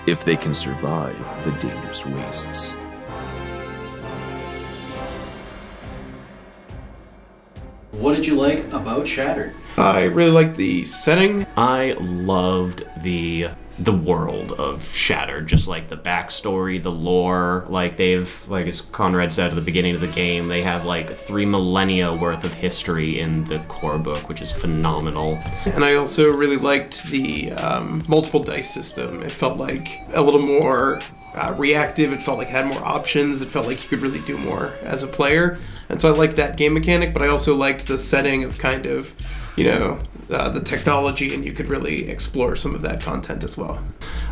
if they can survive the dangerous wastes. What did you like about Shattered? I really liked the setting. I loved the world of Shattered, just like the backstory, the lore. Like like as Conrad said at the beginning of the game, they have like 3 millennia worth of history in the core book, which is phenomenal. And I also really liked the multiple dice system. It felt like a little more reactive. It felt like it had more options. It felt like you could really do more as a player. And so I liked that game mechanic, but I also liked the setting of kind of, the technology, and you could really explore some of that content as well.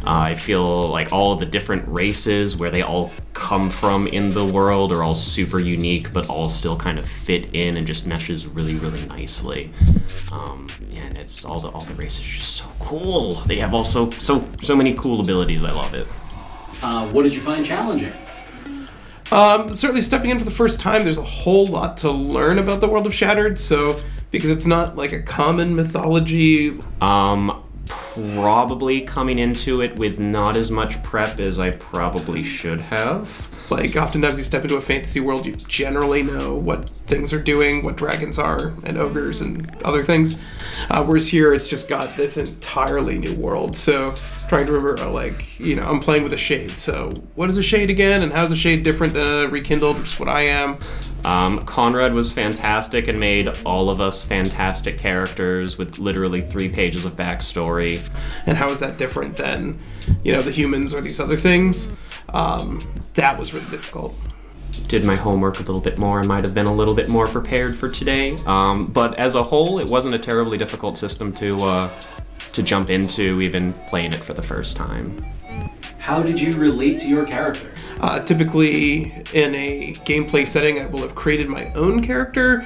I feel like all of the different races, where they all come from in the world, are all super unique, but all still kind of fit in and just meshes really, really nicely. And it's all the races are just so cool. They have also so many cool abilities. I love it. What did you find challenging? Certainly stepping in for the first time, there's a whole lot to learn about the world of Shattered, so because it's not like a common mythology. probably coming into it with not as much prep as I probably should have. Like, oftentimes you step into a fantasy world, you generally know what things are doing, what dragons are, and ogres, and other things. Whereas here, it's just got this entirely new world. So, trying to remember, like, you know, I'm playing with a shade. So, what is a shade again, and how's a shade different than a rekindled, which is what I am? Conrad was fantastic and made all of us fantastic characters with literally 3 pages of backstory. And how is that different than, you know, the humans or these other things? That was really difficult. Did my homework a little bit more. I might have been a little bit more prepared for today. But as a whole, it wasn't a terribly difficult system to jump into, even playing it for the first time. How did you relate to your character? Typically, in a gameplay setting, I will have created my own character,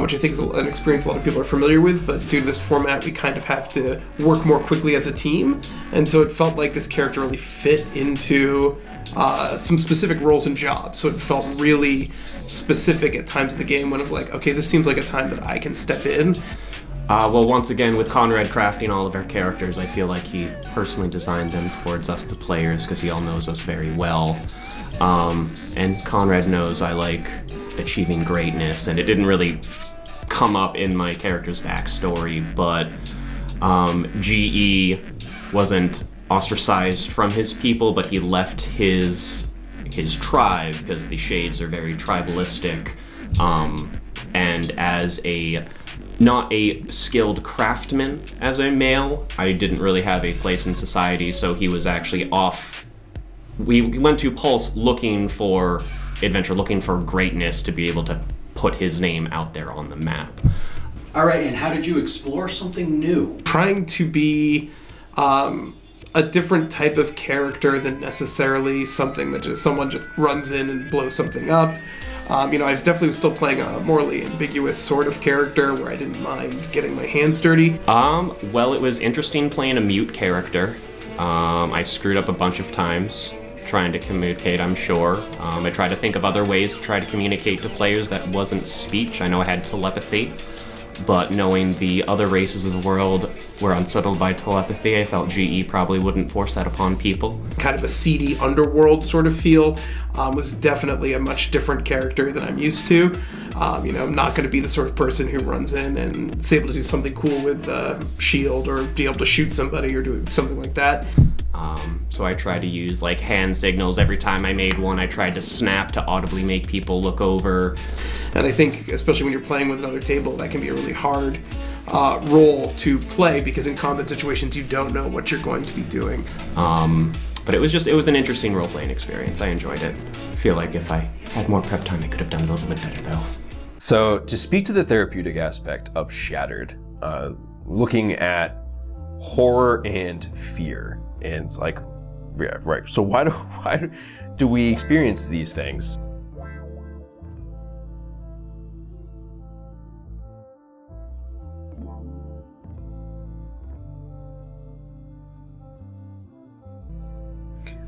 which I think is an experience a lot of people are familiar with, but due to this format, we kind of have to work more quickly as a team, and so it felt like this character really fit into some specific roles and jobs, so it felt really specific at times of the game when it was like, okay, this seems like a time that I can step in. Well, once again, with Conrad crafting all of our characters, I feel like he personally designed them towards us, the players, because he all knows us very well. And Conrad knows I like achieving greatness, and it didn't really come up in my character's backstory, but GE wasn't ostracized from his people, but he left his tribe, because the Shades are very tribalistic, and as not a skilled craftsman as a male, I didn't really have a place in society, so he was actually off. We went to Pulse looking for adventure, looking for greatness to be able to put his name out there on the map. All right, and how did you explore something new? Trying to be a different type of character than necessarily something that someone just runs in and blows something up. You know, I definitely was still playing a morally ambiguous sort of character where I didn't mind getting my hands dirty. Well, it was interesting playing a mute character. I screwed up a bunch of times trying to communicate, I'm sure. I tried to think of other ways to try to communicate to players that wasn't speech. I know I had telepathy, but knowing the other races of the world were unsettled by telepathy, I felt GE probably wouldn't force that upon people. Kind of a seedy underworld sort of feel. Was definitely a much different character than I'm used to. You know, I'm not going to be the sort of person who runs in and is able to do something cool with shield or be able to shoot somebody or do something like that. So I tried to use like hand signals every time I made one. I tried to snap to audibly make people look over. And I think, especially when you're playing with another table, that can be a really hard role to play, because in combat situations you don't know what you're going to be doing. But it was an interesting role-playing experience. I enjoyed it. I feel like if I had more prep time, I could have done a little bit better, though. So, to speak to the therapeutic aspect of Shattered, looking at horror and fear, and it's like, yeah, right. So why do we experience these things?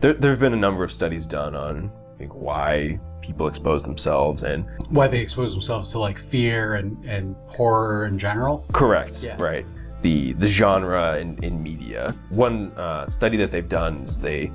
There have been a number of studies done on like, why people expose themselves and why they expose themselves to like fear and horror in general. Correct. Yeah. Right. The genre in media. One study that they've done is they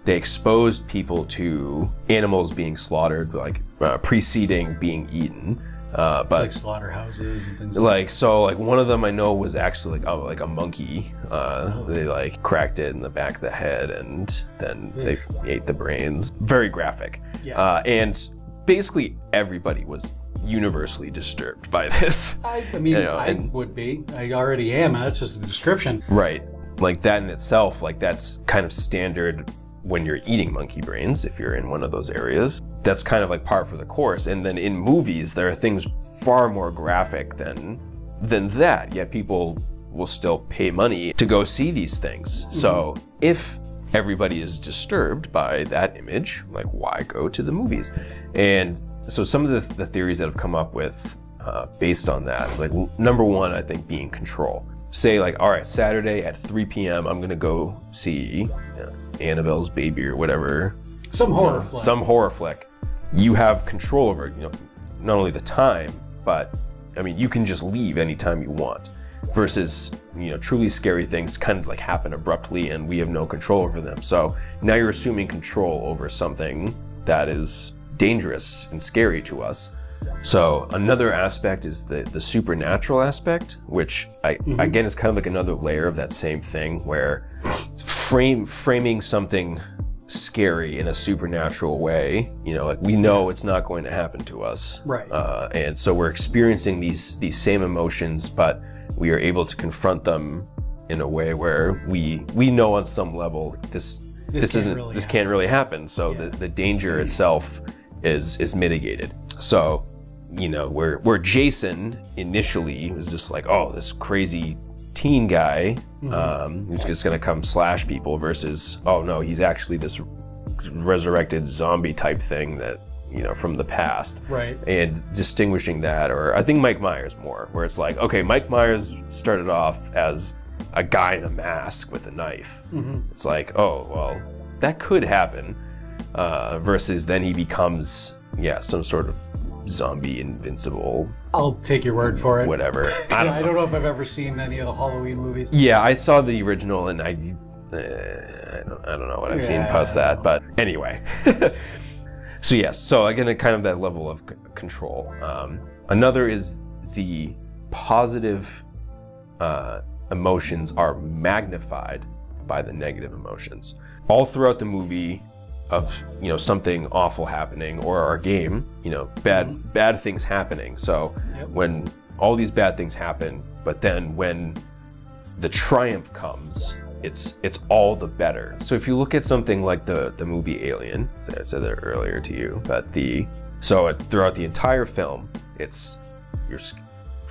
exposed people to animals being slaughtered, like preceding being eaten. But like slaughterhouses and things like so like one of them I know was actually like a monkey. They like cracked it in the back of the head and then they ate the brains. Very graphic. Yeah. And basically everybody was universally disturbed by this. I mean, you know, I would be. I already am. That's just the description. Right. Like that in itself, like that's kind of standard when you're eating monkey brains, if you're in one of those areas. That's kind of like par for the course. And then in movies, there are things far more graphic than that, yet people will still pay money to go see these things. Mm-hmm. So if everybody is disturbed by that image, like why go to the movies? And so some of the theories that have come up with based on that, like number one, I think being control. Say like, all right, Saturday at 3 p.m., I'm gonna go see Annabelle's Baby or whatever. Some horror flick. Some horror flick. You have control over, not only the time, but I mean, you can just leave anytime you want. versus, you know, truly scary things kind of like happen abruptly and we have no control over them. So now you're assuming control over something that is dangerous and scary to us. So another aspect is the supernatural aspect, which again is kind of like another layer of that same thing, where framing something scary in a supernatural way, you know, like we know it's not going to happen to us, Right. And so we're experiencing these same emotions, but we are able to confront them in a way where we know on some level this can't really happen. So the danger itself is mitigated. So, you know, where Jason initially was just like, oh, this crazy teen guy who's just gonna come slash people, versus, oh no, he's actually this resurrected zombie type thing that, you know, from the past. Right. And distinguishing that, or I think Mike Myers more, where it's like, okay, Mike Myers started off as a guy in a mask with a knife. It's like, oh, well, that could happen. Versus then he becomes, some sort of zombie invincible. I'll take your word for it. Whatever. I don't know if I've ever seen any of the Halloween movies. Yeah, I saw the original and I don't know what I've seen post that, but anyway. So yes, so again, kind of that level of control. Another is the positive emotions are magnified by the negative emotions. All throughout the movie of, you know, something awful happening, or our game, you know, bad things happening. So when all these bad things happen, but then when the triumph comes, it's all the better. So if you look at something like the movie Alien, so I said that earlier to you, but throughout the entire film, you're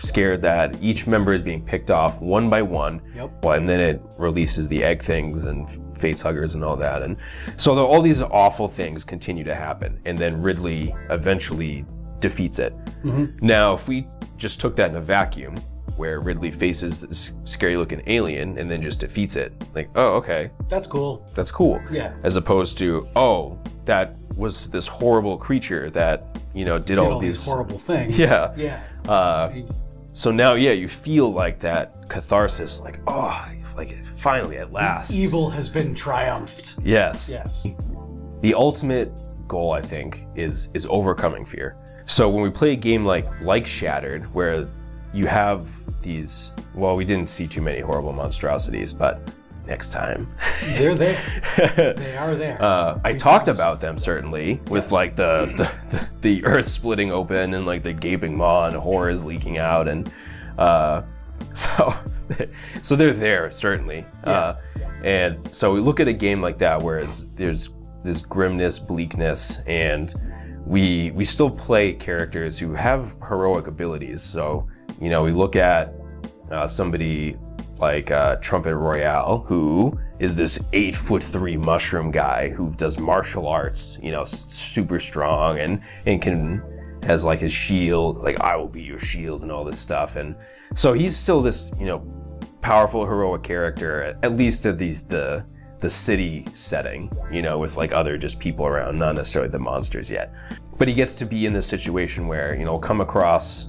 scared that each member is being picked off one by one. Well, and then it releases the egg things and face huggers and all that, and so all these awful things continue to happen, and then Ridley eventually defeats it. Now, if we just took that in a vacuum, where Ridley faces this scary looking alien and then just defeats it, like, oh, okay, That's cool. that's cool. Yeah. As opposed to, oh, that was this horrible creature that, you know, did all these horrible things. Yeah. Yeah. So now, you feel like that catharsis, like, oh, like finally at last. Evil has been triumphed. Yes. Yes. The ultimate goal, I think, is overcoming fear. So when we play a game like Shattered, where you have these, well, we didn't see too many horrible monstrosities, but next time. They're there. They are there. I talked about them, certainly, with like the earth splitting open and like the gaping maw and horrors leaking out, and so they're there, certainly. And so we look at a game like that where there's this grimness, bleakness, and we still play characters who have heroic abilities. So, you know, we look at somebody like Trumpet Royale, who is this 8'3" mushroom guy who does martial arts, you know, super strong, and has like his shield, like, I will be your shield and all this stuff. And so he's still this, you know, powerful, heroic character, at least at the city setting, you know, with like other just people around, not necessarily the monsters yet. But he gets to be in this situation where, you know, come across,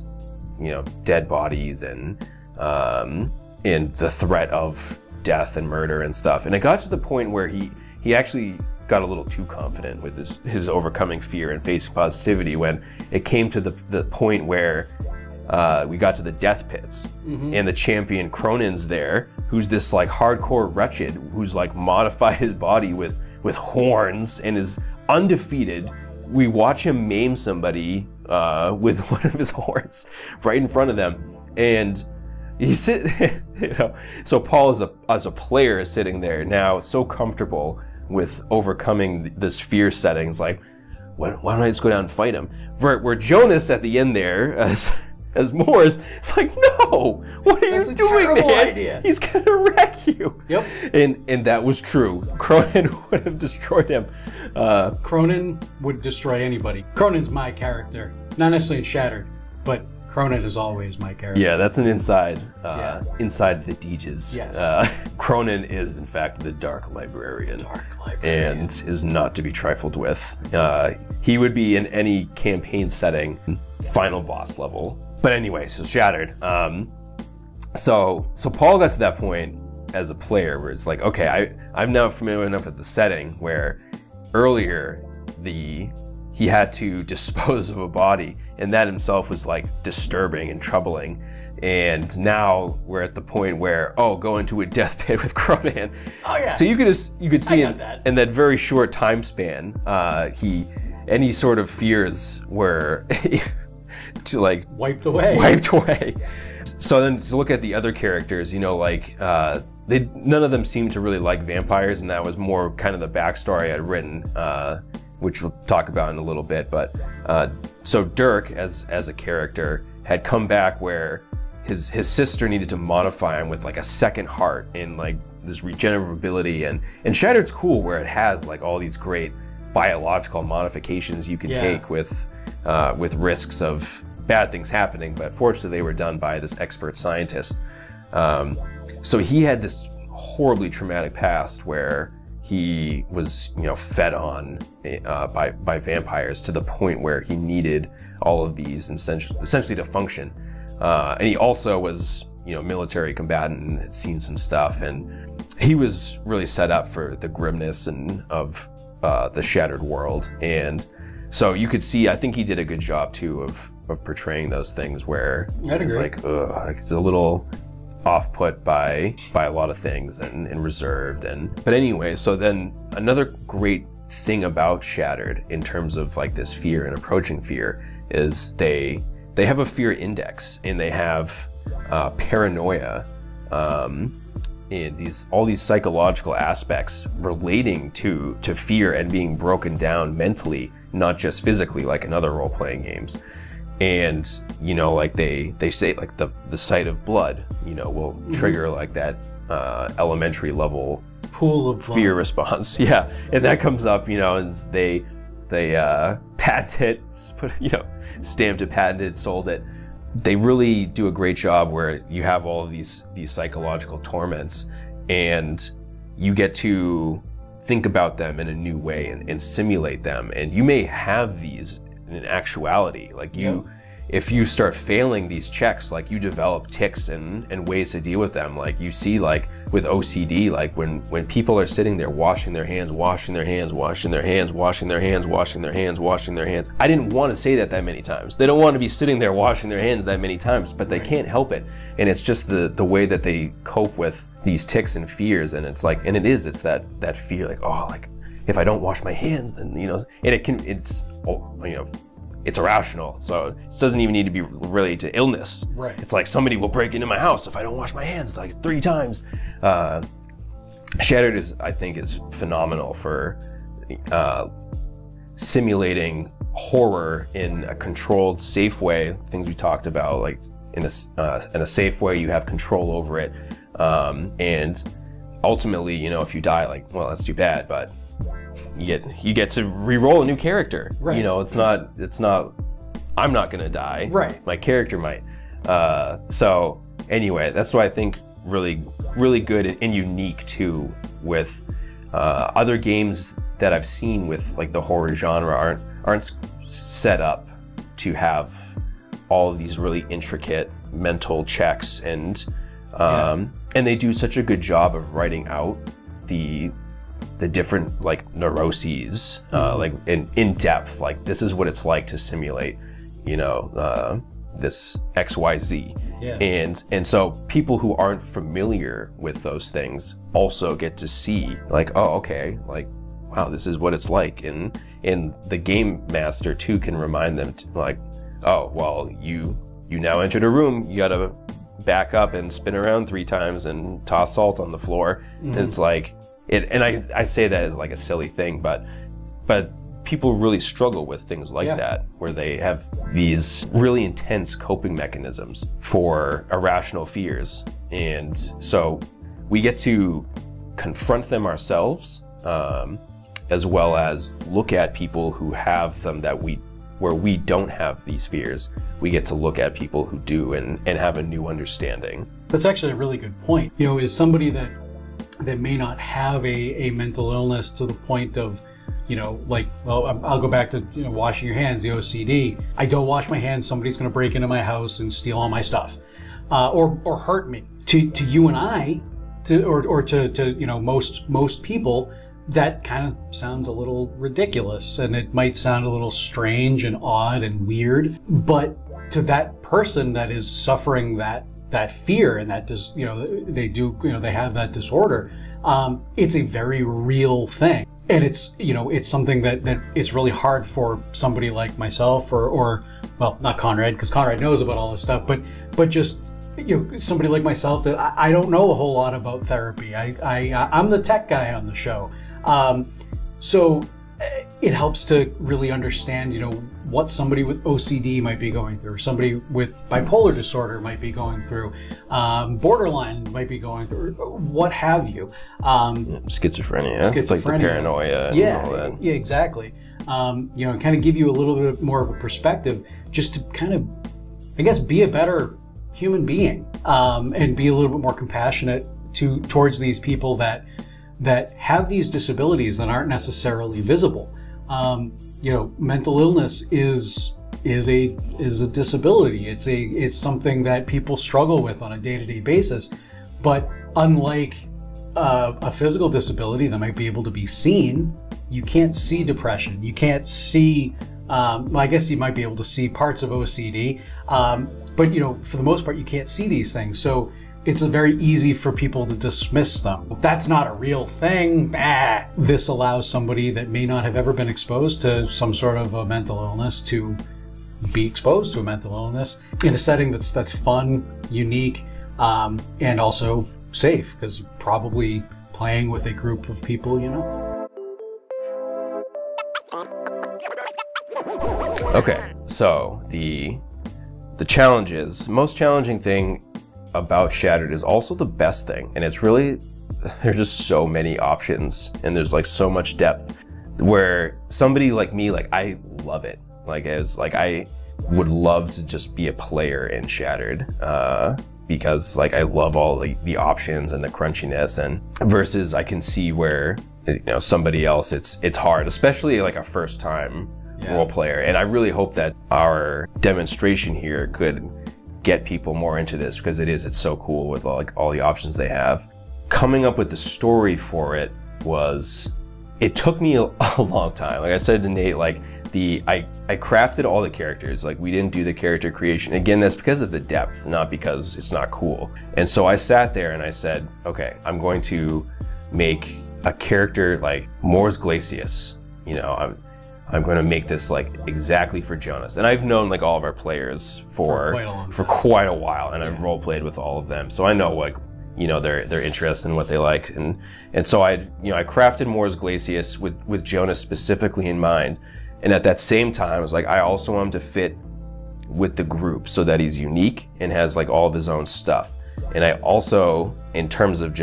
you know, dead bodies and the threat of death and murder and stuff. And it got to the point where he actually got a little too confident with his overcoming fear and facing positivity, when it came to the point where we got to the death pits, and the champion Khronan's there, who's this like hardcore wretched who's like modified his body with horns and is undefeated. We watch him maim somebody with one of his horns right in front of them, and you know. So Paul, as a player, is sitting there now, so comfortable with overcoming this fear settings. Like, why don't I just go down and fight him? Where Jonas at the end there, as Morris, it's like, no, what are you doing, man? Idea. He's gonna wreck you. Yep. And that was true. Khronan would have destroyed him. Khronan would destroy anybody. Khronan's my character. Not necessarily in Shattered, but Khronan is always my character. Yeah, that's an inside the Deges. Yes. Khronan is, in fact, the Dark Librarian. And is not to be trifled with. He would be in any campaign setting, final boss level. But anyway, so Shattered. So Paul got to that point as a player where it's like, okay, I'm now familiar enough with the setting where earlier he had to dispose of a body, and that himself was like disturbing and troubling. And now we're at the point where, go into a death pit with Khronan. Oh yeah. So you could see in that very short time span, any sort of fears were to like wiped away. So then to look at the other characters, you know, like none of them seemed to really like vampires, and that was more kind of the backstory I'd written, which we'll talk about in a little bit. But so Dirk, as a character, had come back where his sister needed to modify him with like a second heart and like this regenerative ability, and Shattered's cool where it has like all these great biological modifications you can take with risks of bad things happening, but fortunately they were done by this expert scientist. So he had this horribly traumatic past where he was, you know, fed on by vampires to the point where he needed all of these essentially to function. And he also was, you know, military combatant and had seen some stuff, and he was really set up for the grimness of the Shattered world. And so you could see, I think he did a good job too of portraying those things where it's like, it's a little off-put by a lot of things and reserved. But anyway, so then another great thing about Shattered in terms of like this fear and approaching fear is they have a fear index, and they have paranoia, and all these psychological aspects relating to fear and being broken down mentally, not just physically like in other role-playing games. And you know, like they say like the sight of blood, you know, will trigger like that elementary level pool of fear response. Yeah, and that comes up, you know, as they patent it, you know, stamped it, patented, sold it. They really do a great job where you have all of these psychological torments, and you get to think about them in a new way and simulate them. And you may have these in actuality, like if you start failing these checks, like you develop tics and ways to deal with them. Like you see, like with OCD, like when people are sitting there washing their hands, washing their hands, washing their hands, washing their hands, washing their hands, washing their hands. I didn't want to say that many times. They don't want to be sitting there washing their hands that many times, but they can't help it. And it's just the way that they cope with these tics and fears. And it's like, and it's that fear, like, oh, like if I don't wash my hands, then, you know, and it's you know, it's irrational, so it doesn't even need to be related to illness. Right. It's like somebody will break into my house if I don't wash my hands like 3 times. Shattered I think is phenomenal for simulating horror in a controlled, safe way. Things we talked about, like in a safe way, you have control over it, and ultimately, you know, if you die, like, well, that's too bad, but you get to re-roll a new character. Right. You know, it's not I'm not gonna die. Right. My character might. So anyway, that's why I think really good and unique too with other games that I've seen with like the horror genre aren't set up to have all of these really intricate mental checks, and they do such a good job of writing out the different like neuroses, like in depth, like this is what it's like to simulate, you know, this XYZ. Yeah. And so people who aren't familiar with those things also get to see like, oh, okay, like, wow, this is what it's like. And the game master too can remind them to, like, oh, well, you now entered a room, you gotta back up and spin around 3 times and toss salt on the floor. And it's like, and I say that as like a silly thing, but people really struggle with things like that, where they have these really intense coping mechanisms for irrational fears. And so we get to confront them ourselves, as well as look at people who have them where we don't have these fears. We get to look at people who do and have a new understanding. That's actually a really good point. You know, is somebody that may not have a mental illness to the point of, you know, like, well, I'll go back to, you know, washing your hands, the OCD. I don't wash my hands, somebody's going to break into my house and steal all my stuff. or hurt me. To you and I, or to most people, that kind of sounds a little ridiculous, and it might sound a little strange and odd and weird. But to that person that is suffering that fear and that they have that disorder, it's a very real thing. And it's something that it's really hard for somebody like myself or well, not Conrad, because Conrad knows about all this stuff, but just somebody like myself that I don't know a whole lot about therapy. I'm the tech guy on the show, so it helps to really understand what somebody with OCD might be going through, somebody with bipolar disorder might be going through, borderline might be going through, what have you. Schizophrenia. It's like the paranoia and all that. Yeah, exactly. Kind of give you a little bit more of a perspective, just to kind of, I guess, be a better human being, and be a little bit more compassionate towards these people that have these disabilities that aren't necessarily visible. Mental illness is a disability. It's something that people struggle with on a day-to-day basis. But unlike a physical disability that might be able to be seen, you can't see depression. You can't see. I guess you might be able to see parts of OCD, but for the most part, you can't see these things. So it's very easy for people to dismiss them. That's not a real thing. Bah. This allows somebody that may not have ever been exposed to some sort of a mental illness to be exposed to a mental illness in a setting that's fun, unique, and also safe, because you're probably playing with a group of people, Okay, so the challenges, most challenging thing about Shattered is also the best thing, and it's really, there's just so many options and there's like so much depth, where somebody like me, like I love it, I would love to just be a player in Shattered, because like I love all the options and the crunchiness, and versus I can see where somebody else it's hard, especially like a first time role player. And I really hope that our demonstration here could get people more into this, because it's so cool with all the options they have. Coming up with the story for it took me a long time. Like I said to Nate, I crafted all the characters. Like, we didn't do the character creation. Again, that's because of the depth, not because it's not cool. And so I sat there and I said, okay, I'm going to make a character like Mors Glacius. I'm going to make this like exactly for Jonas. And I've known like all of our players for quite a while, and I've role played with all of them, so I know their interests and what they like. And so I crafted Mors Glacius with Jonas specifically in mind. And at that same time, I was like, I also want him to fit with the group so that he's unique and has like all of his own stuff. And I also, in terms of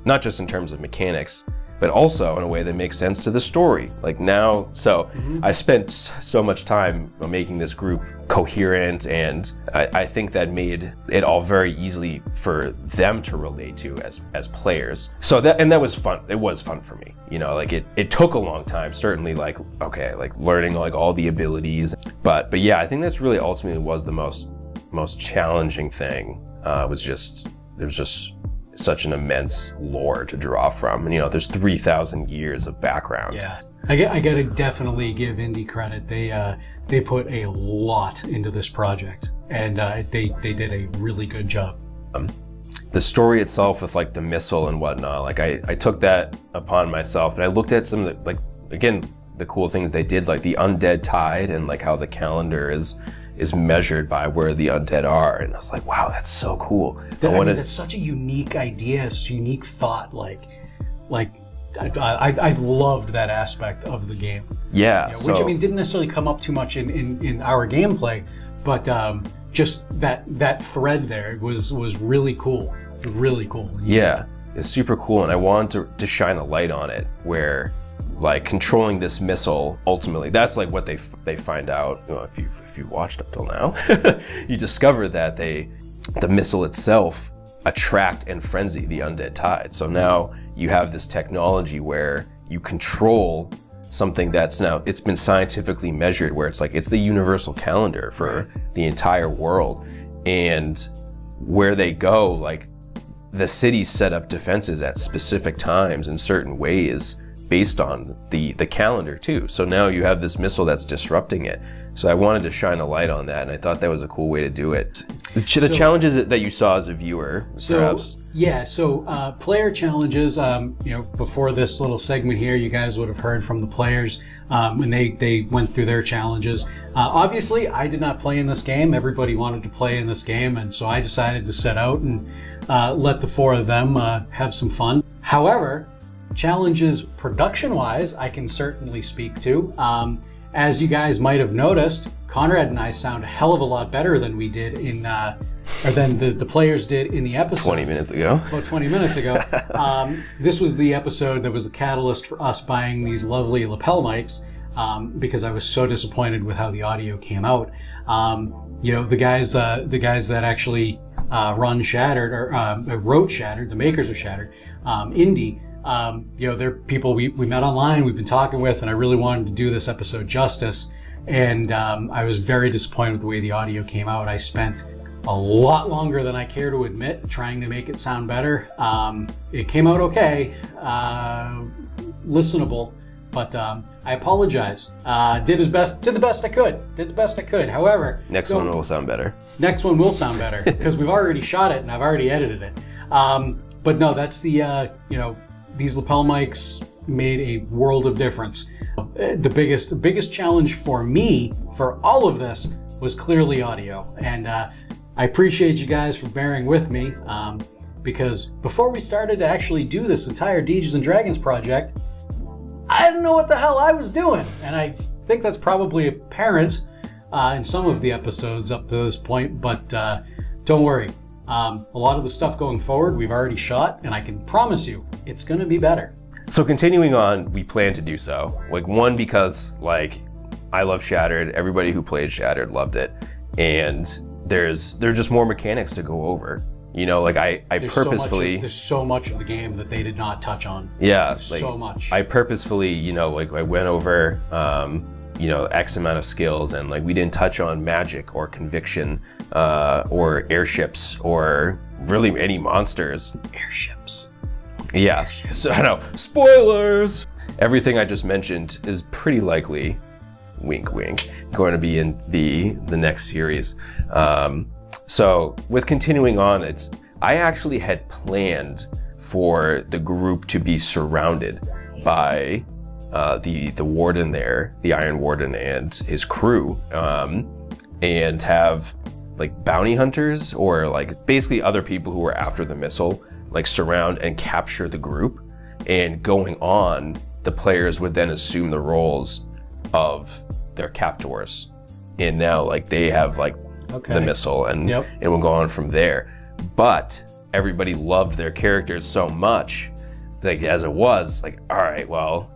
not just in terms of mechanics, but also in a way that makes sense to the story. Like now, I spent so much time making this group coherent, and I think that made it all very easily for them to relate to as players. So that was fun. It was fun for me. It took a long time, certainly, learning like all the abilities. But yeah, I think that's really ultimately was the most challenging thing. There was just such an immense lore to draw from, and there's 3,000 years of background. Yeah, I gotta definitely give Indie credit. They put a lot into this project, and they did a really good job. The story itself with like the missile and whatnot, like I took that upon myself, and I looked at some of the cool things they did, like the undead tide, and like how the calendar is measured by where the undead are, and I was like, wow, that's so cool. That's such a unique idea, such a unique thought. I loved that aspect of the game. Yeah, which didn't necessarily come up too much in our gameplay, but just that thread there was really cool, really cool. Yeah, it's super cool, and I wanted to shine a light on it, where like controlling this missile, ultimately, that's like what they find out. If you watched up till now, you discover that the missile itself attract and frenzy the undead tide. So now you have this technology where you control something that's now, it's been scientifically measured, where it's the universal calendar for the entire world. And where they go, like the city set up defenses at specific times in certain ways based on the calendar too. So now you have this missile that's disrupting it. So I wanted to shine a light on that, and I thought that was a cool way to do it. The challenges that you saw as a viewer, perhaps. Yeah, so player challenges, you know, before this little segment here, you guys would have heard from the players when they went through their challenges. Obviously, I did not play in this game. Everybody wanted to play in this game, and so I decided to set out and let the four of them have some fun. However, challenges production-wise, I can certainly speak to. As you guys might have noticed, Conrad and I sound a hell of a lot better than we did in, or than the players did in the episode. 20 minutes ago. About 20 minutes ago. This was the episode that was the catalyst for us buying these lovely lapel mics, because I was so disappointed with how the audio came out. You know, the guys that actually run Shattered, or wrote Shattered, the makers of Shattered, Indie, you know, they're people we met online, we've been talking with, and I really wanted to do this episode justice. And I was very disappointed with the way the audio came out. I spent a lot longer than I care to admit trying to make it sound better. It came out okay, listenable, but I apologize. Did the best I could. However, next one will sound better. Next one will sound better because we've already shot it and I've already edited it. But no, that's the you know, these lapel mics made a world of difference. The biggest challenge for me for all of this was clearly audio, and I appreciate you guys for bearing with me, because before we started to actually do this entire Deges and Dragons project, I didn't know what the hell I was doing, and I think that's probably apparent in some of the episodes up to this point, but don't worry. A lot of the stuff going forward we've already shot, and I can promise you it's going to be better. So continuing on, we plan to do so. Like, one, because like I love Shattered, everybody who played Shattered loved it, and there's just more mechanics to go over. You know, like I purposefully there's so much of the game that they did not touch on. Yeah, like, so much. I purposefully, you know, like I went over you know, X amount of skills, and like we didn't touch on magic or conviction or airships or really any monsters. Airships. Yes. So I know. Spoilers! Everything I just mentioned is pretty likely, wink wink, going to be in the next series. So with continuing on, I actually had planned for the group to be surrounded by the warden there, the Iron Warden and his crew, and have like bounty hunters or like basically other people who were after the missile like surround and capture the group, and going on, the players would then assume the roles of their captors, and now like they have like the missile, and it will go on from there. But everybody loved their characters so much, like as it was, like, all right, well,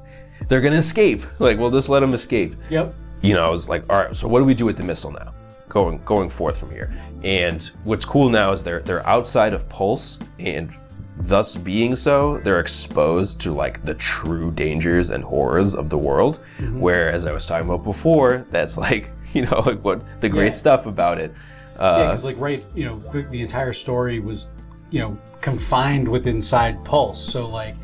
they're gonna escape. Like, we'll just let them escape. Yep. You know, I was like, all right, so what do we do with the missile now? Going forth from here. And what's cool now is they're outside of Pulse, and thus being so, they're exposed to like the true dangers and horrors of the world. Mm-hmm. Where, as I was talking about before, that's like, you know, like what the great stuff about it. Yeah, because like you know, the entire story was, you know, confined with inside Pulse. So like,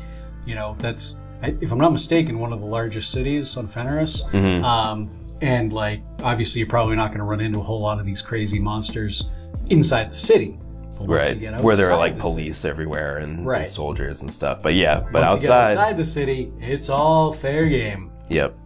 you know, that's, if I'm not mistaken, one of the largest cities on Fenris. Mm-hmm. And like, obviously, you're probably not going to run into a whole lot of these crazy monsters inside the city. Right, where there are like police everywhere and soldiers and stuff. But yeah, but outside the city, it's all fair game. Yep.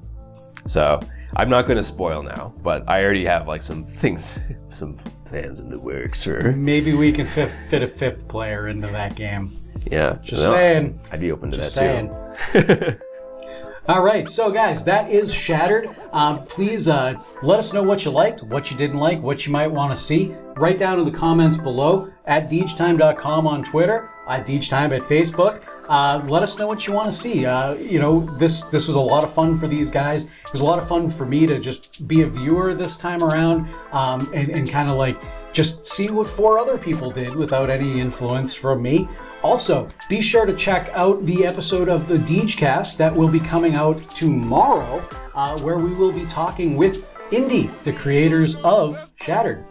So I'm not going to spoil now, but I already have like some things, some plans in the works. Or maybe we can fit a fifth player into that game. Yeah, just saying. I'd be open to that too. All right, so guys, that is Shattered. Please let us know what you liked, what you didn't like, what you might want to see. Write down in the comments below at degetime.com on Twitter, at degetime at Facebook. Let us know what you want to see. You know, this was a lot of fun for these guys. It was a lot of fun for me to just be a viewer this time around, and kind of like just see what 4 other people did without any influence from me. Also, be sure to check out the episode of the Degescast that will be coming out tomorrow, where we will be talking with Indie, the creators of Shattered.